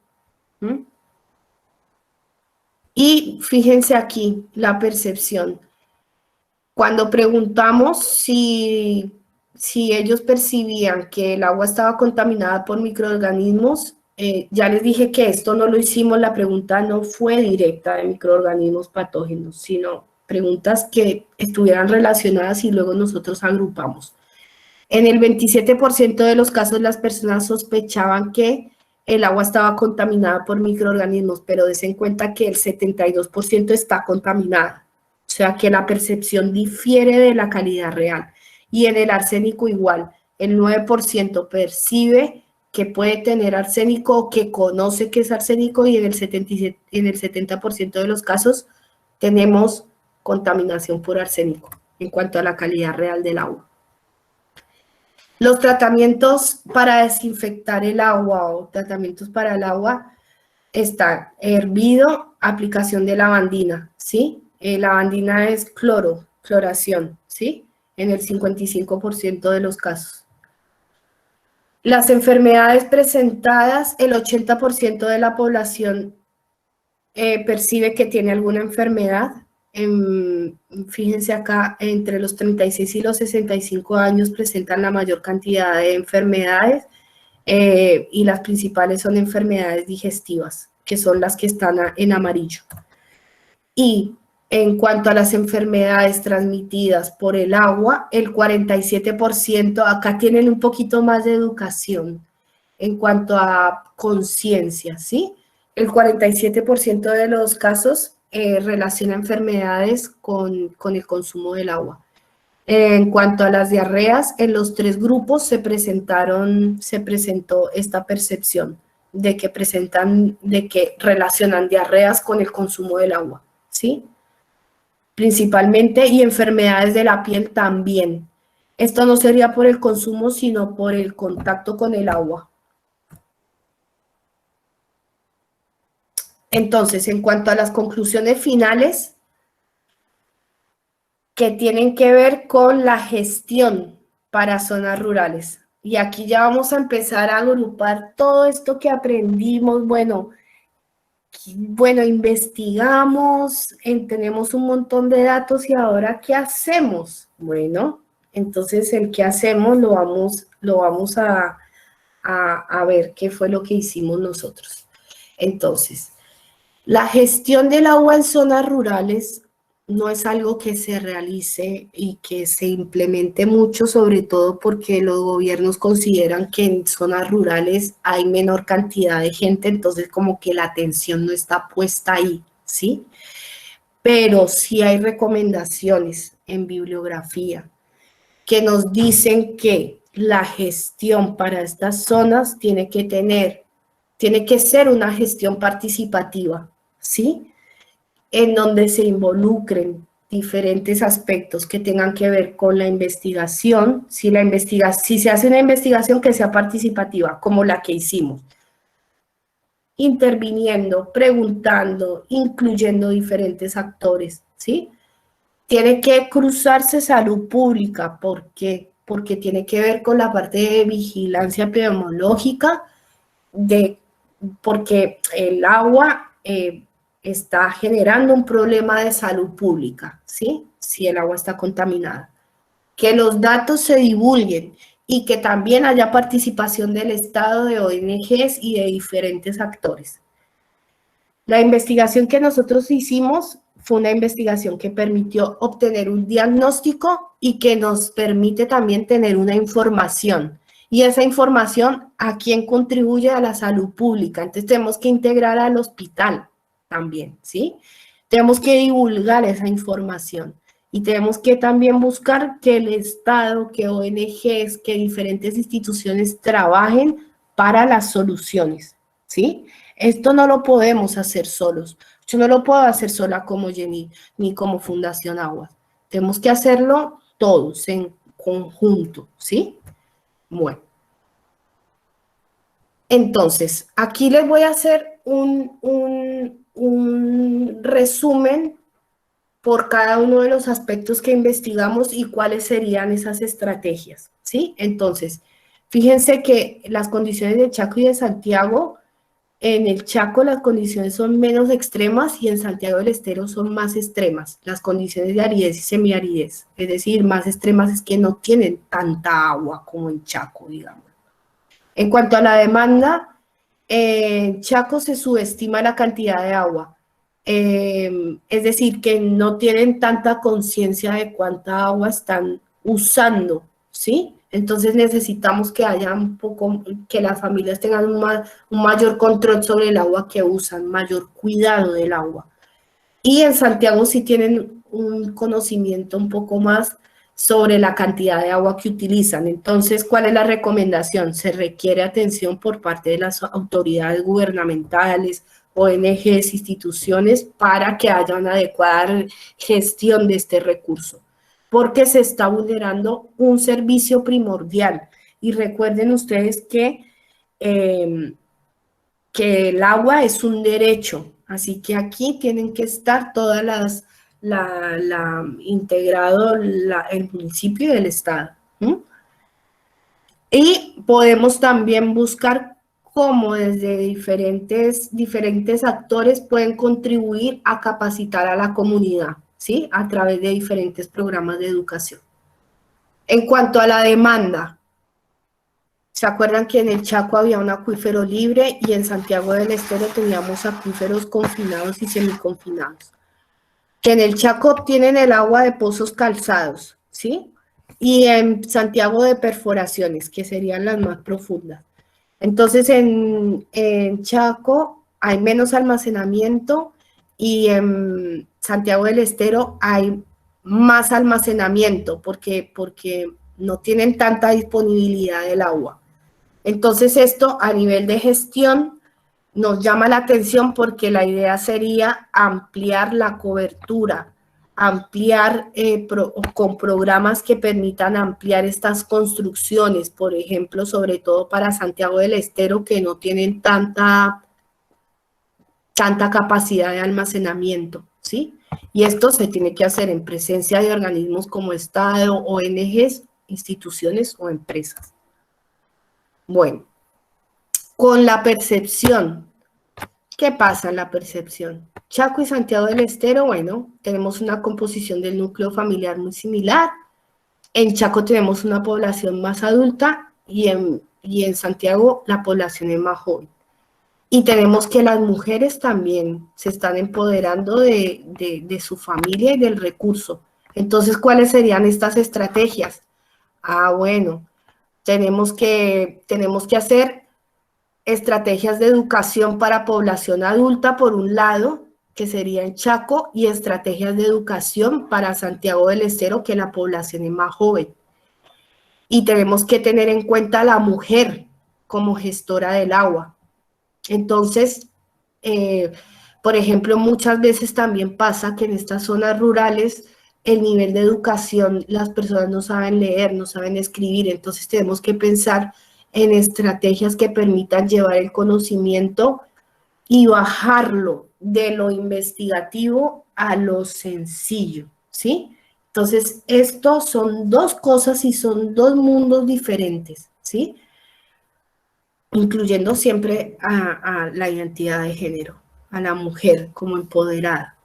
Y fíjense aquí la percepción. Cuando preguntamos si ellos percibían que el agua estaba contaminada por microorganismos, ya les dije que esto no lo hicimos, la pregunta no fue directa de microorganismos patógenos, sino preguntas que estuvieran relacionadas y luego nosotros agrupamos. En el 27% de los casos las personas sospechaban que el agua estaba contaminada por microorganismos, pero des en cuenta que el 72% está contaminada. O sea que la percepción difiere de la calidad real. Y en el arsénico igual, el 9% percibe que puede tener arsénico o que conoce que es arsénico, y en el 70% de los casos tenemos contaminación por arsénico en cuanto a la calidad real del agua. Los tratamientos para desinfectar el agua o tratamientos para el agua están hervido, aplicación de lavandina, ¿sí? Lavandina es cloración, ¿sí? En el 55% de los casos. Las enfermedades presentadas, el 80% de la población percibe que tiene alguna enfermedad. Fíjense acá, entre los 36 y los 65 años presentan la mayor cantidad de enfermedades, y las principales son enfermedades digestivas, que son las que están en amarillo. Y en cuanto a las enfermedades transmitidas por el agua, el 47%, acá tienen un poquito más de educación en cuanto a conciencia, ¿sí? El 47% de los casos relaciona enfermedades con el consumo del agua. En cuanto a las diarreas, en los 3 grupos se presentó esta percepción de que relacionan diarreas con el consumo del agua, ¿sí? Principalmente, y enfermedades de la piel también. Esto no sería por el consumo, sino por el contacto con el agua. Entonces, en cuanto a las conclusiones finales, que tienen que ver con la gestión para zonas rurales. Y aquí ya vamos a empezar a agrupar todo esto que aprendimos. Bueno, bueno, investigamos, tenemos un montón de datos y ahora, ¿qué hacemos? Bueno, entonces el qué hacemos lo vamos a ver qué fue lo que hicimos nosotros. Entonces, la gestión del agua en zonas rurales no es algo que se realice y que se implemente mucho, sobre todo porque los gobiernos consideran que en zonas rurales hay menor cantidad de gente, entonces como que la atención no está puesta ahí, ¿sí? Pero sí hay recomendaciones en bibliografía que nos dicen que la gestión para estas zonas tiene que ser una gestión participativa, ¿sí? En donde se involucren diferentes aspectos que tengan que ver con la investigación, si se hace una investigación que sea participativa, como la que hicimos, interviniendo, preguntando, incluyendo diferentes actores, ¿sí? Tiene que cruzarse salud pública, ¿por qué? Porque tiene que ver con la parte de vigilancia epidemiológica, porque el agua está generando un problema de salud pública, ¿sí? Si el agua está contaminada. Que los datos se divulguen y que también haya participación del Estado, de ONGs y de diferentes actores. La investigación que nosotros hicimos fue una investigación que permitió obtener un diagnóstico y que nos permite también tener una información. Y esa información, ¿a quién contribuye? A la salud pública. Entonces tenemos que integrar al hospital también, ¿sí? Tenemos que divulgar esa información. Y tenemos que también buscar que el Estado, que ONGs, que diferentes instituciones trabajen para las soluciones, ¿sí? Esto no lo podemos hacer solos. Yo no lo puedo hacer sola como Jenny, ni como Fundación Aguas. Tenemos que hacerlo todos en conjunto, ¿sí? Bueno. Entonces, aquí les voy a hacer un resumen por cada uno de los aspectos que investigamos y cuáles serían esas estrategias, ¿sí? Entonces, fíjense que las condiciones de Chaco y de Santiago, en el Chaco las condiciones son menos extremas y en Santiago del Estero son más extremas, las condiciones de aridez y semiaridez, es decir, más extremas es que no tienen tanta agua como en Chaco, digamos. En cuanto a la demanda, en Chaco se subestima la cantidad de agua, es decir, que no tienen tanta conciencia de cuánta agua están usando, ¿sí? Entonces necesitamos que haya que las familias tengan un mayor control sobre el agua que usan, mayor cuidado del agua. Y en Santiago sí tienen un conocimiento un poco más sobre la cantidad de agua que utilizan. Entonces, ¿cuál es la recomendación? Se requiere atención por parte de las autoridades gubernamentales, ONGs, instituciones, para que haya una adecuada gestión de este recurso, porque se está vulnerando un servicio primordial. Y recuerden ustedes que el agua es un derecho, así que aquí tienen que estar todas integrado el municipio y el Estado. Y podemos también buscar cómo desde diferentes actores pueden contribuir a capacitar a la comunidad, ¿sí? A través de diferentes programas de educación. En cuanto a la demanda, ¿se acuerdan que en el Chaco había un acuífero libre y en Santiago del Estero teníamos acuíferos confinados y semiconfinados? Que en el Chaco obtienen el agua de pozos calzados, ¿sí? Y en Santiago de perforaciones, que serían las más profundas. Entonces, en Chaco hay menos almacenamiento y en Santiago del Estero hay más almacenamiento porque no tienen tanta disponibilidad del agua. Entonces, esto a nivel de gestión nos llama la atención porque la idea sería ampliar la cobertura, ampliar con programas que permitan ampliar estas construcciones, por ejemplo, sobre todo para Santiago del Estero, que no tienen tanta capacidad de almacenamiento, ¿sí? Y esto se tiene que hacer en presencia de organismos como Estado, ONGs, instituciones o empresas. Bueno, con la percepción ¿Qué pasa en la percepción? Chaco y Santiago del Estero, bueno, tenemos una composición del núcleo familiar muy similar. En Chaco tenemos una población más adulta y en Santiago la población es más joven. Y tenemos que las mujeres también se están empoderando de su familia y del recurso. Entonces, ¿cuáles serían estas estrategias? Bueno, tenemos que hacer estrategias de educación para población adulta, por un lado, que sería en Chaco, y estrategias de educación para Santiago del Estero, que la población es más joven. Y tenemos que tener en cuenta a la mujer como gestora del agua. Entonces, por ejemplo, muchas veces también pasa que en estas zonas rurales el nivel de educación, las personas no saben leer, no saben escribir, entonces tenemos que pensar en estrategias que permitan llevar el conocimiento y bajarlo de lo investigativo a lo sencillo, ¿sí? Entonces, esto son dos cosas y son dos mundos diferentes, ¿sí? Incluyendo siempre a la identidad de género, a la mujer como empoderada.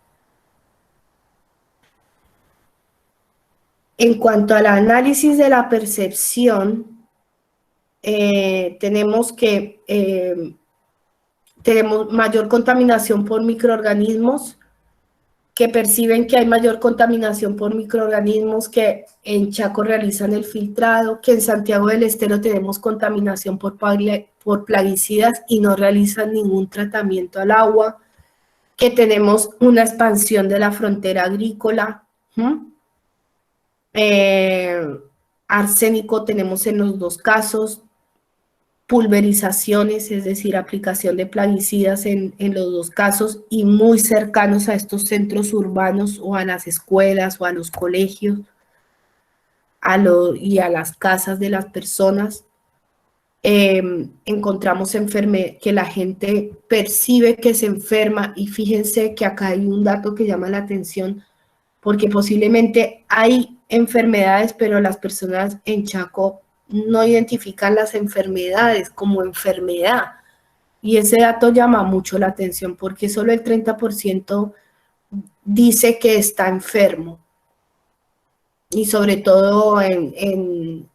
En cuanto al análisis de la percepción, tenemos mayor contaminación por microorganismos, que perciben que hay mayor contaminación por microorganismos, que en Chaco realizan el filtrado, que en Santiago del Estero tenemos contaminación por plaguicidas y no realizan ningún tratamiento al agua, que tenemos una expansión de la frontera agrícola. Arsénico tenemos en los dos casos, pulverizaciones, es decir, aplicación de plaguicidas en los dos casos y muy cercanos a estos centros urbanos o a las escuelas o a los colegios y a las casas de las personas. Encontramos que la gente percibe que se enferma, y fíjense que acá hay un dato que llama la atención, porque posiblemente hay enfermedades, pero las personas en Chaco no identifican las enfermedades como enfermedad. Y ese dato llama mucho la atención porque solo el 30% dice que está enfermo. Y sobre todo en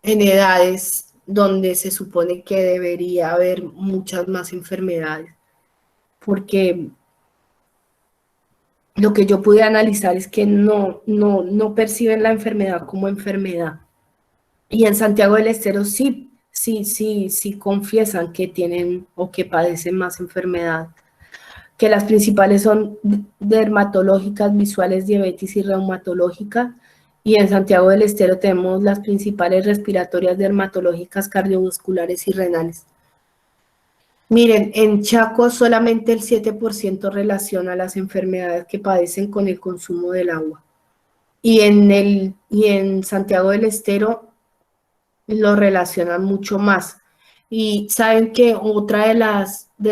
edades donde se supone que debería haber muchas más enfermedades. Porque lo que yo pude analizar es que no perciben la enfermedad como enfermedad. Y en Santiago del Estero sí confiesan que tienen o que padecen más enfermedad, que las principales son dermatológicas, visuales, diabetes y reumatológicas. Y en Santiago del Estero tenemos las principales respiratorias, dermatológicas, cardiovasculares y renales. Miren, en Chaco solamente el 7% relaciona las enfermedades que padecen con el consumo del agua. Y en Santiago del Estero lo relacionan mucho más. Y saben que otra de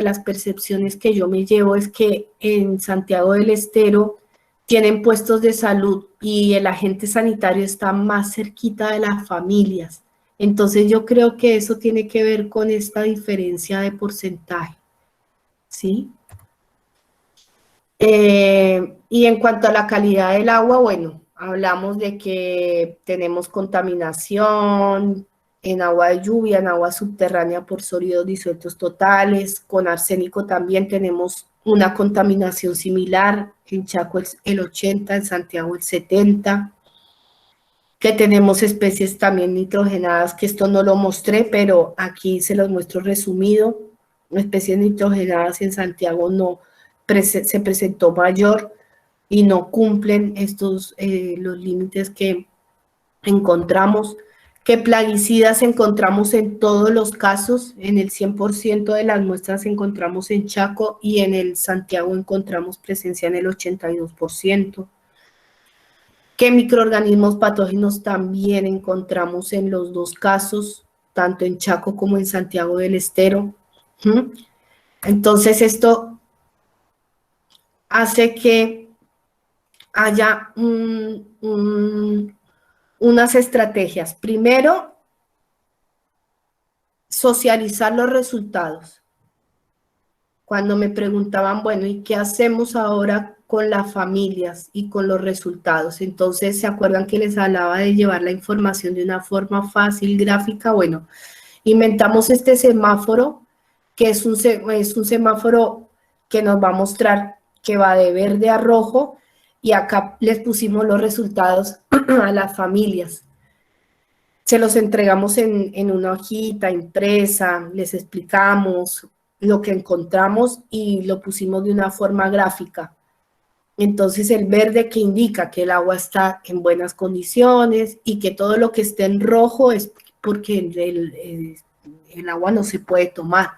las percepciones que yo me llevo es que en Santiago del Estero tienen puestos de salud y el agente sanitario está más cerquita de las familias. Entonces yo creo que eso tiene que ver con esta diferencia de porcentaje, ¿sí? Y en cuanto a la calidad del agua, bueno, hablamos de que tenemos contaminación en agua de lluvia, en agua subterránea por sólidos disueltos totales, con arsénico también tenemos una contaminación similar, en Chaco el 80%, en Santiago el 70%, que tenemos especies también nitrogenadas, que esto no lo mostré, pero aquí se los muestro resumido. Especies nitrogenadas en Santiago se presentó mayor y no cumplen los límites que encontramos. Que plaguicidas encontramos en todos los casos, en el 100% de las muestras encontramos en Chaco y en el Santiago encontramos presencia en el 82%. Que microorganismos patógenos también encontramos en los dos casos, tanto en Chaco como en Santiago del Estero. Entonces esto hace que haya unas estrategias. Primero, socializar los resultados. Cuando me preguntaban, bueno, ¿y qué hacemos ahora con las familias y con los resultados? Entonces, ¿se acuerdan que les hablaba de llevar la información de una forma fácil, gráfica? Bueno, inventamos este semáforo, que es un semáforo que nos va a mostrar que va de verde a rojo, y acá les pusimos los resultados a las familias. Se los entregamos en una hojita impresa, les explicamos lo que encontramos y lo pusimos de una forma gráfica. Entonces el verde que indica que el agua está en buenas condiciones y que todo lo que esté en rojo es porque el agua no se puede tomar.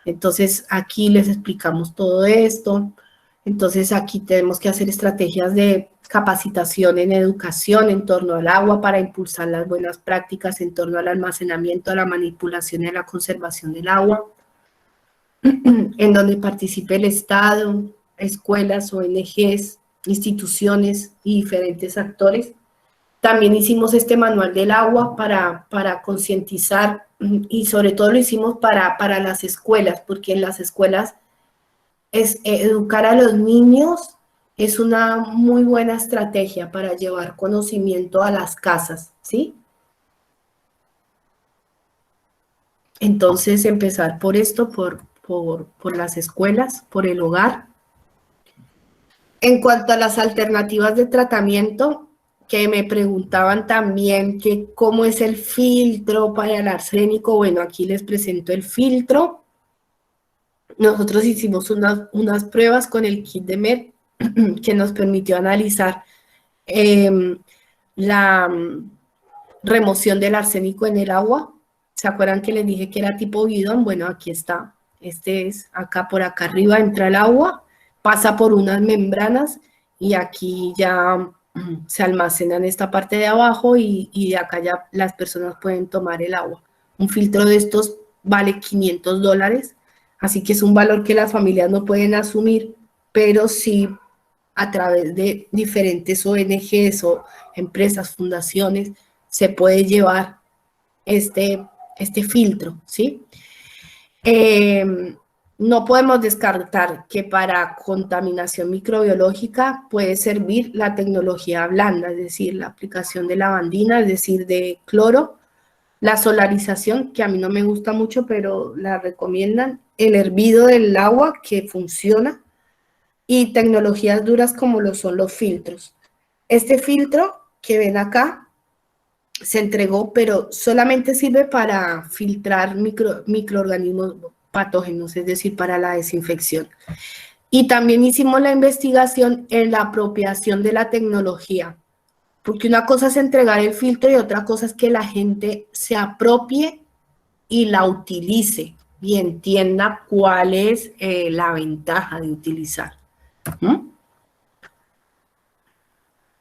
Entonces aquí les explicamos todo esto. Entonces aquí tenemos que hacer estrategias de capacitación en educación en torno al agua para impulsar las buenas prácticas en torno al almacenamiento, a la manipulación y a la conservación del agua, en donde participe el Estado, escuelas, ONGs, instituciones y diferentes actores. También hicimos este manual del agua para concientizar, y sobre todo lo hicimos para las escuelas, porque en las escuelas educar a los niños es una muy buena estrategia para llevar conocimiento a las casas, ¿sí? Entonces, empezar por esto, por las escuelas, por el hogar. En cuanto a las alternativas de tratamiento, que me preguntaban también que cómo es el filtro para el arsénico, bueno, aquí les presento el filtro. Nosotros hicimos unas pruebas con el kit de MED que nos permitió analizar la remoción del arsénico en el agua. ¿Se acuerdan que les dije que era tipo bidón? Bueno, aquí está. Este es acá, por acá arriba entra el agua, pasa por unas membranas y aquí ya se almacena en esta parte de abajo y de acá ya las personas pueden tomar el agua. Un filtro de estos vale $500, así que es un valor que las familias no pueden asumir, pero sí a través de diferentes ONGs o empresas, fundaciones, se puede llevar este filtro, ¿sí? No podemos descartar que para contaminación microbiológica puede servir la tecnología blanda, es decir, la aplicación de lavandina, es decir, de cloro, la solarización, que a mí no me gusta mucho, pero la recomiendan, el hervido del agua, que funciona, y tecnologías duras como lo son los filtros. Este filtro que ven acá se entregó, pero solamente sirve para filtrar microorganismos patógenos, es decir, para la desinfección. Y también hicimos la investigación en la apropiación de la tecnología, porque una cosa es entregar el filtro y otra cosa es que la gente se apropie y la utilice y entienda cuál es la ventaja de utilizar.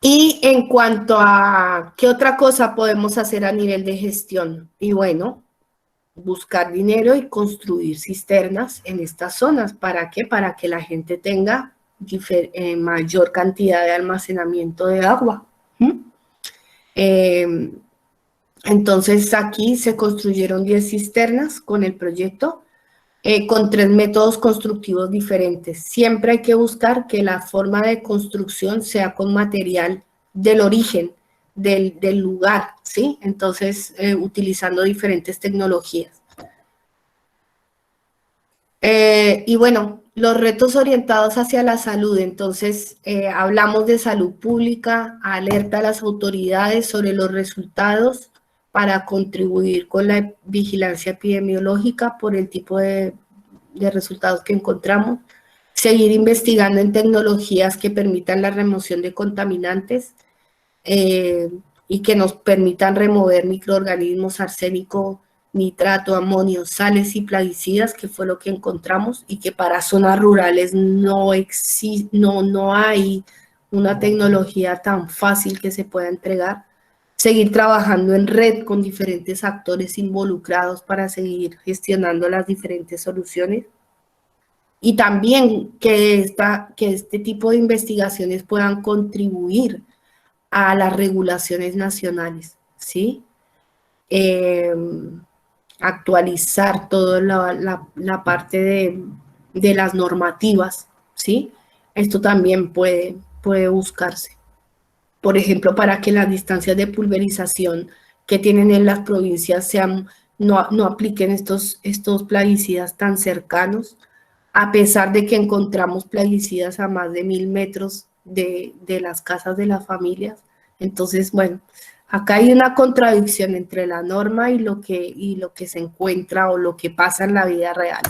Y en cuanto a qué otra cosa podemos hacer a nivel de gestión, y bueno, buscar dinero y construir cisternas en estas zonas. ¿Para qué? Para que la gente tenga mayor cantidad de almacenamiento de agua. Entonces aquí se construyeron 10 cisternas con el proyecto, con 3 métodos constructivos diferentes. Siempre hay que buscar que la forma de construcción sea con material del origen, del lugar, ¿sí? Entonces, utilizando diferentes tecnologías. Y bueno, los retos orientados hacia la salud. Entonces, hablamos de salud pública, alerta a las autoridades sobre los resultados para contribuir con la vigilancia epidemiológica por el tipo de resultados que encontramos, seguir investigando en tecnologías que permitan la remoción de contaminantes y que nos permitan remover microorganismos, arsénico, nitrato, amonio, sales y plaguicidas, que fue lo que encontramos, y que para zonas rurales no hay una tecnología tan fácil que se pueda entregar. Seguir trabajando en red con diferentes actores involucrados para seguir gestionando las diferentes soluciones. Y también que este tipo de investigaciones puedan contribuir a las regulaciones nacionales, ¿sí? actualizar toda la parte de las normativas, ¿sí? Esto también puede buscarse. Por ejemplo, para que las distancias de pulverización que tienen en las provincias no apliquen estos plaguicidas tan cercanos, a pesar de que encontramos plaguicidas a más de 1000 metros de las casas de las familias. Entonces, bueno, acá hay una contradicción entre la norma y lo que se encuentra o lo que pasa en la vida real.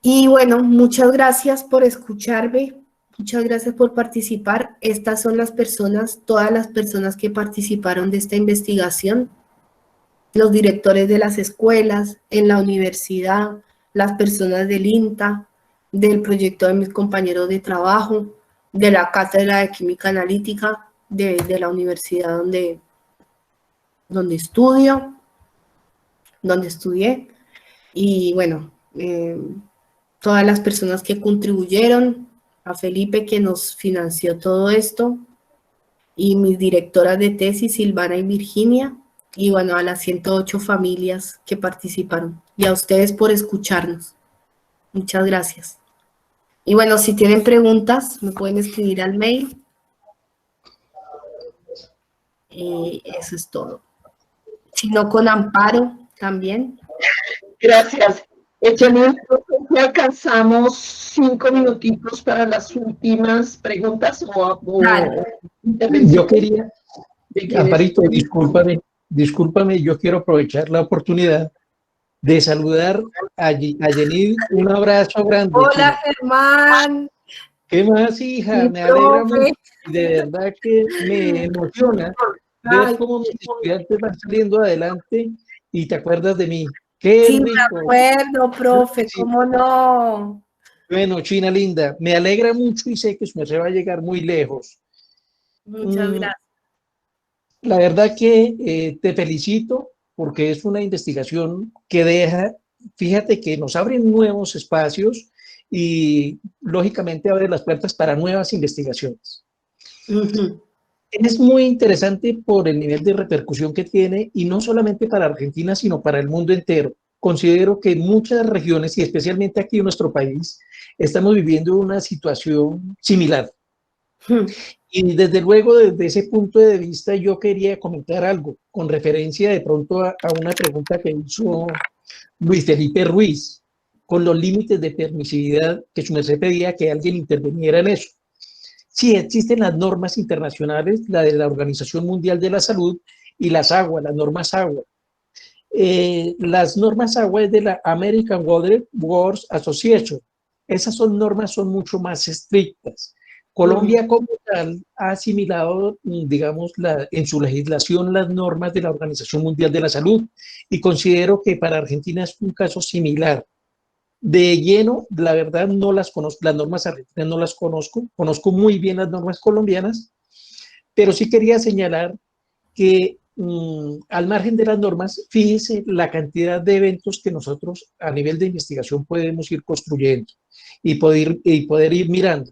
Y bueno, muchas gracias por escucharme, muchas gracias por participar. Estas son las personas, todas las personas que participaron de esta investigación, los directores de las escuelas, en la universidad, las personas del INTA, del proyecto de mis compañeros de trabajo, de la cátedra de química analítica, de la universidad donde estudié, y bueno, todas las personas que contribuyeron, a Felipe que nos financió todo esto, y mis directoras de tesis, Silvana y Virginia, y bueno, a las 108 familias que participaron, y a ustedes por escucharnos. Muchas gracias. Y bueno, si tienen preguntas, me pueden escribir al mail. Y eso es todo. Si no, con Amparo también. Gracias. Janine, ya alcanzamos 5 minutitos para las últimas preguntas o yo quería, Amparito, discúlpame, yo quiero aprovechar la oportunidad de saludar a Janine. Un abrazo grande. Hola, Germán. ¿Qué más, hija? Me alegra mucho. De verdad que me emociona ver cómo mis estudiantes van saliendo adelante y te acuerdas de mí. ¡Qué sí, rico! Me acuerdo, profe, sí. ¿Cómo no? Bueno, China linda, me alegra mucho y sé que su merced va a llegar muy lejos. Muchas gracias. La verdad que te felicito porque es una investigación que deja, fíjate que nos abren nuevos espacios y lógicamente abre las puertas para nuevas investigaciones. Es muy interesante por el nivel de repercusión que tiene y no solamente para Argentina, sino para el mundo entero. Considero que en muchas regiones y especialmente aquí en nuestro país estamos viviendo una situación similar. Y desde luego desde ese punto de vista yo quería comentar algo con referencia de pronto a una pregunta que hizo Luis Felipe Ruiz con los límites de permisividad que su merced pedía que alguien interviniera en eso. Sí, existen las normas internacionales, la de la Organización Mundial de la Salud y las AGUA, las normas AGUA. Las normas AGUA es de la American Water Works Association. Esas normas son mucho más estrictas. Colombia como tal ha asimilado, digamos, en su legislación las normas de la Organización Mundial de la Salud y considero que para Argentina es un caso similar. De lleno, la verdad no las conozco, las normas argentinas no las conozco muy bien las normas colombianas, pero sí quería señalar que al margen de las normas, fíjese la cantidad de eventos que nosotros a nivel de investigación podemos ir construyendo y poder ir mirando.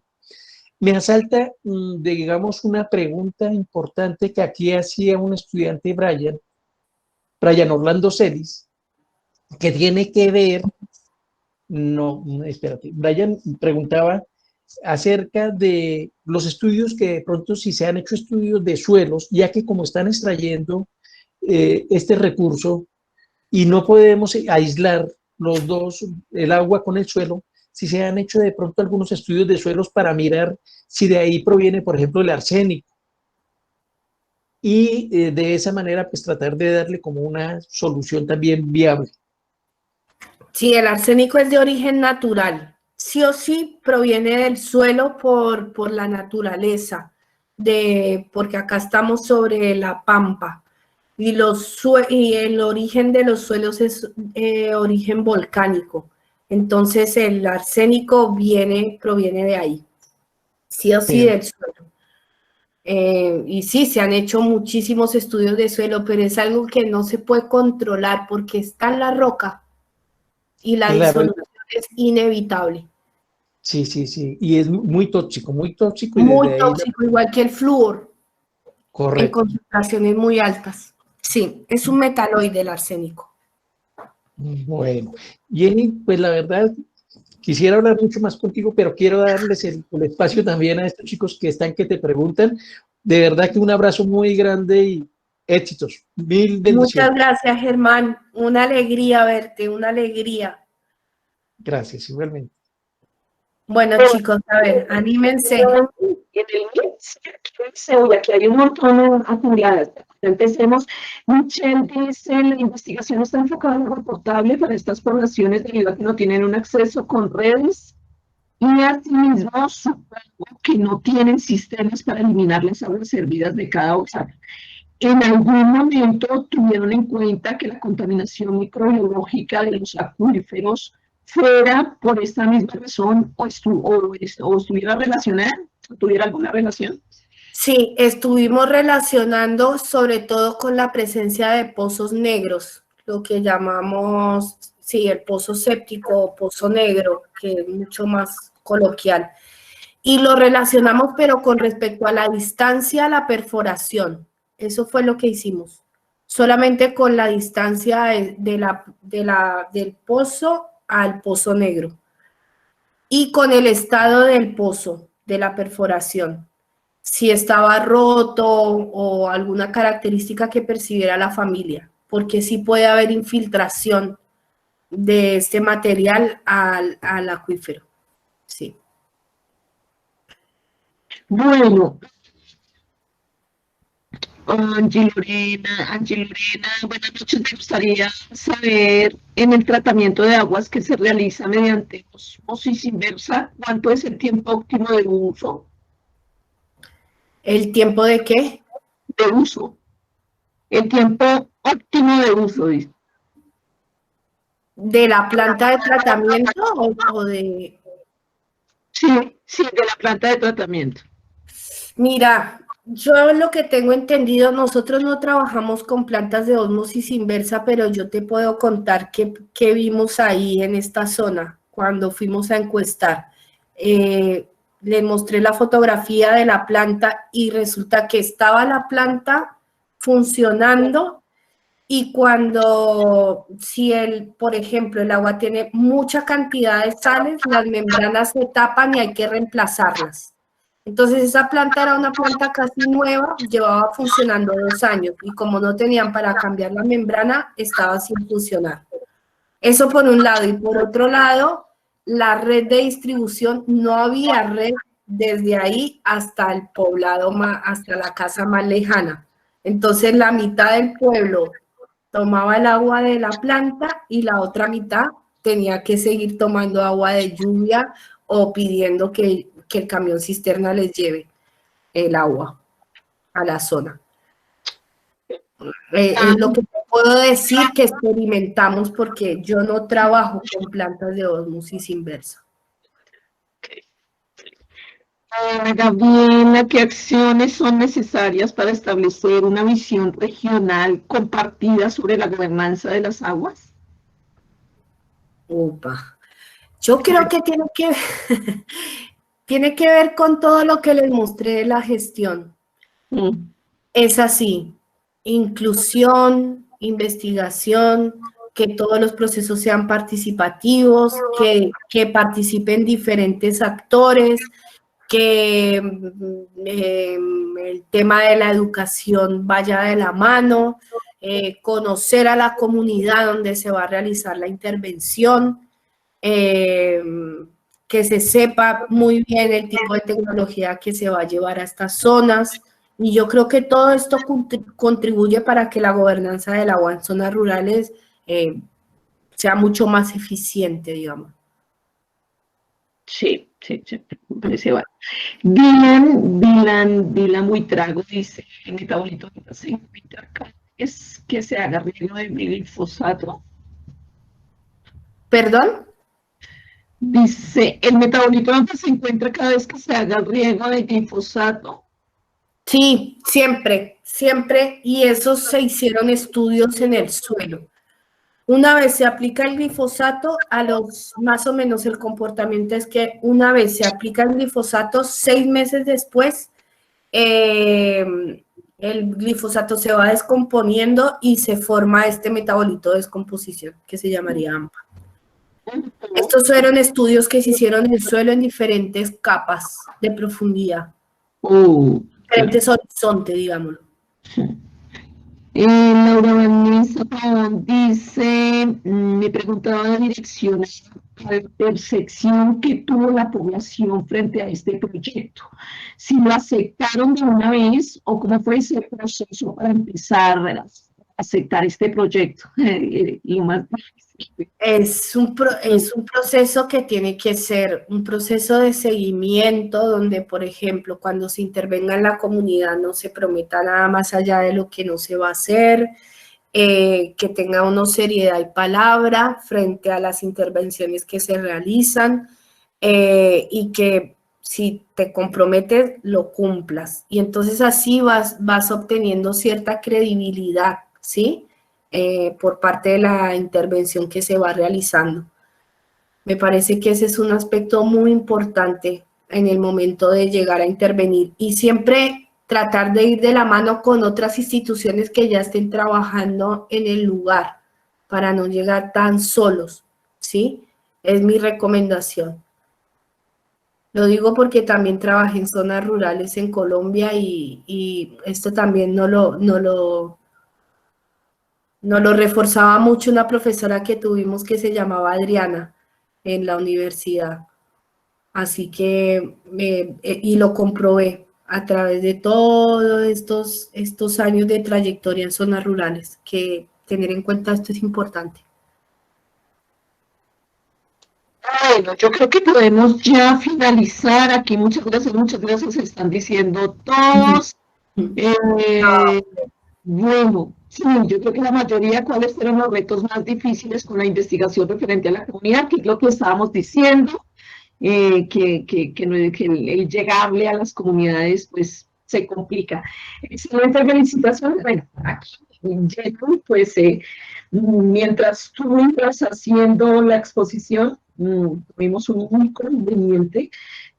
Me asalta, digamos, una pregunta importante que aquí hacía un estudiante, Brian Orlando Celis, que tiene que ver, Brian preguntaba acerca de los estudios que de pronto si se han hecho estudios de suelos, ya que como están extrayendo este recurso y no podemos aislar los dos, el agua con el suelo, si se han hecho de pronto algunos estudios de suelos para mirar si de ahí proviene, por ejemplo, el arsénico. Y de esa manera, pues tratar de darle como una solución también viable. Sí, el arsénico es de origen natural. Sí o sí proviene del suelo por la naturaleza, porque acá estamos sobre la pampa. Y el origen de los suelos es origen volcánico. Entonces el arsénico proviene de ahí, sí o sí del suelo. Y sí, se han hecho muchísimos estudios de suelo, pero es algo que no se puede controlar porque está en la roca y la disolución es inevitable. Sí, sí, sí, y es muy tóxico, muy tóxico. Muy tóxico, igual que el flúor. Correcto. En concentraciones muy altas. Sí, es un metaloide el arsénico. Bueno, Jenny, pues la verdad, quisiera hablar mucho más contigo, pero quiero darles el espacio también a estos chicos que están, que te preguntan. De verdad que un abrazo muy grande y éxitos. Mil bendiciones. Muchas gracias, Germán. Una alegría verte, una alegría. Gracias, igualmente. Bueno, chicos, a ver, anímense. En el aquí hay un montón de acumuladas. Empecemos. Michelle dice, la investigación está enfocada en agua potable para estas poblaciones debido a que no tienen un acceso con redes y asimismo supongo que no tienen sistemas para eliminar las aguas servidas de cada hogar. En algún momento tuvieron en cuenta que la contaminación microbiológica de los acuíferos fuera por esta misma razón o estuviera relacionada, o tuviera alguna relación. Sí, estuvimos relacionando sobre todo con la presencia de pozos negros, lo que llamamos, sí, el pozo séptico o pozo negro, que es mucho más coloquial. Y lo relacionamos, pero con respecto a la distancia a la perforación. Eso fue lo que hicimos. Solamente con la distancia del pozo al pozo negro. Y con el estado del pozo, de la perforación. Si estaba roto o alguna característica que percibiera la familia. Porque sí puede haber infiltración de este material al acuífero. Sí. Bueno, Angie Lorena, buenas noches. Me gustaría saber, en el tratamiento de aguas que se realiza mediante osmosis inversa, ¿cuánto es el tiempo óptimo de uso? ¿El tiempo de qué? De uso. El tiempo óptimo de uso, dice. ¿De la planta de tratamiento o de...? Sí, de la planta de tratamiento. Mira, yo lo que tengo entendido, nosotros no trabajamos con plantas de ósmosis inversa, pero yo te puedo contar qué vimos ahí en esta zona cuando fuimos a encuestar. Le mostré la fotografía de la planta y resulta que estaba la planta funcionando y por ejemplo, el agua tiene mucha cantidad de sales, las membranas se tapan y hay que reemplazarlas. Entonces esa planta era una planta casi nueva, llevaba funcionando 2 años y como no tenían para cambiar la membrana, estaba sin funcionar. Eso por un lado. Y por otro lado, la red de distribución, no había red desde ahí hasta el poblado, hasta la casa más lejana. Entonces la mitad del pueblo tomaba el agua de la planta y la otra mitad tenía que seguir tomando agua de lluvia o pidiendo que el camión cisterna les lleve el agua a la zona. Es lo que te puedo decir que experimentamos porque yo no trabajo con plantas de ósmosis inversa. Gabriela, ¿qué acciones son necesarias para establecer una visión regional compartida sobre la gobernanza de las aguas? Opa. Yo creo que tiene que ver con todo lo que les mostré de la gestión. Es así, inclusión, investigación, que todos los procesos sean participativos, que participen diferentes actores, que el tema de la educación vaya de la mano, conocer a la comunidad donde se va a realizar la intervención, que se sepa muy bien el tipo de tecnología que se va a llevar a estas zonas. Y yo creo que todo esto contribuye para que la gobernanza del agua en zonas rurales sea mucho más eficiente, digamos. Sí, me parece bueno. Dylan Buitrago dice, el metabolito que se encuentra acá es que se haga riego de glifosato. ¿Perdón? Dice, el metabolito donde se encuentra cada vez que se haga el riego de glifosato. Sí, siempre, y esos se hicieron estudios en el suelo. Una vez se aplica el glifosato, más o menos el comportamiento es que una vez se aplica el glifosato, 6 meses después el glifosato se va descomponiendo y se forma este metabolito de descomposición que se llamaría AMPA. Estos fueron estudios que se hicieron en el suelo en diferentes capas de profundidad, diferentes horizontes, digámoslo. Laura Vanessa Pavón dice, me preguntaba la dirección a la percepción que tuvo la población frente a este proyecto. Si lo aceptaron de una vez o cómo fue ese proceso para empezar a aceptar este proyecto. Lo más difícil. Es un proceso que tiene que ser un proceso de seguimiento donde, por ejemplo, cuando se intervenga en la comunidad no se prometa nada más allá de lo que no se va a hacer, que tenga una seriedad y palabra frente a las intervenciones que se realizan y que si te comprometes lo cumplas. Y entonces así vas obteniendo cierta credibilidad, ¿sí? Por parte de la intervención que se va realizando. Me parece que ese es un aspecto muy importante en el momento de llegar a intervenir y siempre tratar de ir de la mano con otras instituciones que ya estén trabajando en el lugar para no llegar tan solos, ¿sí? Es mi recomendación. Lo digo porque también trabajé en zonas rurales en Colombia y esto también no lo reforzaba mucho una profesora que tuvimos que se llamaba Adriana en la universidad. Así que, y lo comprobé a través de todos estos años de trayectoria en zonas rurales, que tener en cuenta esto es importante. Bueno, yo creo que podemos ya finalizar aquí. Muchas gracias, están diciendo todos. Bueno, sí, yo creo que la mayoría, ¿cuáles fueron los retos más difíciles con la investigación referente a la comunidad? Que es lo que estábamos diciendo, que el llegarle a las comunidades, pues, se complica. Excelente felicitaciones. Bueno, aquí, pues, mientras tú ibas haciendo la exposición, tuvimos un único inconveniente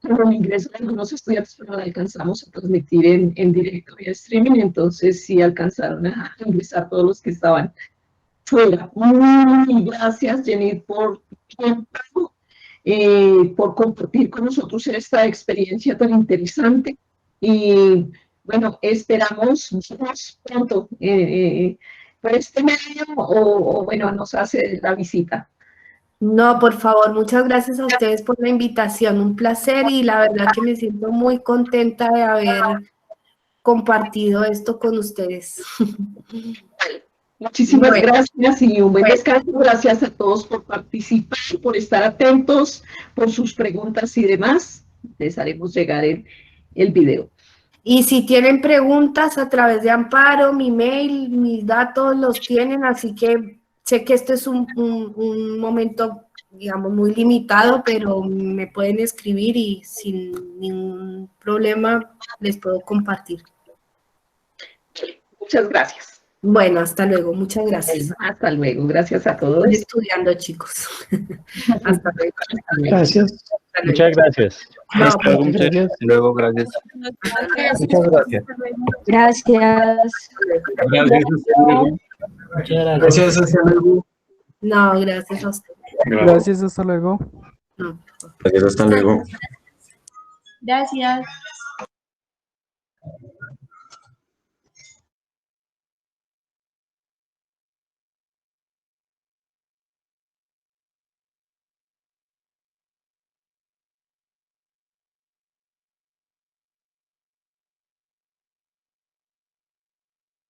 con el ingreso de algunos estudiantes, pero no alcanzamos a transmitir en directo vía streaming, entonces sí alcanzaron a ingresar todos los que estaban fuera. Muy gracias, Jenny, por tu tiempo, por compartir con nosotros esta experiencia tan interesante. Y bueno, esperamos vernos pronto por este medio o bueno, nos hace la visita. No, por favor, muchas gracias a ustedes por la invitación, un placer y la verdad que me siento muy contenta de haber compartido esto con ustedes. Muchísimas gracias y un buen descanso. Gracias a todos por participar, por estar atentos, por sus preguntas y demás. Les haremos llegar el video. Y si tienen preguntas a través de Amparo, mi mail, mis datos los tienen, así que sé que este es un momento, digamos, muy limitado, pero me pueden escribir y sin ningún problema les puedo compartir. Muchas gracias. Bueno, hasta luego. Muchas gracias. Hasta luego. Gracias a todos. Estoy estudiando, chicos. Hasta luego. Gracias. Muchas gracias. No, Hasta luego, gracias. Muchas gracias. Gracias. Gracias, hasta luego. No, gracias a usted. Gracias, hasta luego. No. Gracias, hasta luego. Gracias.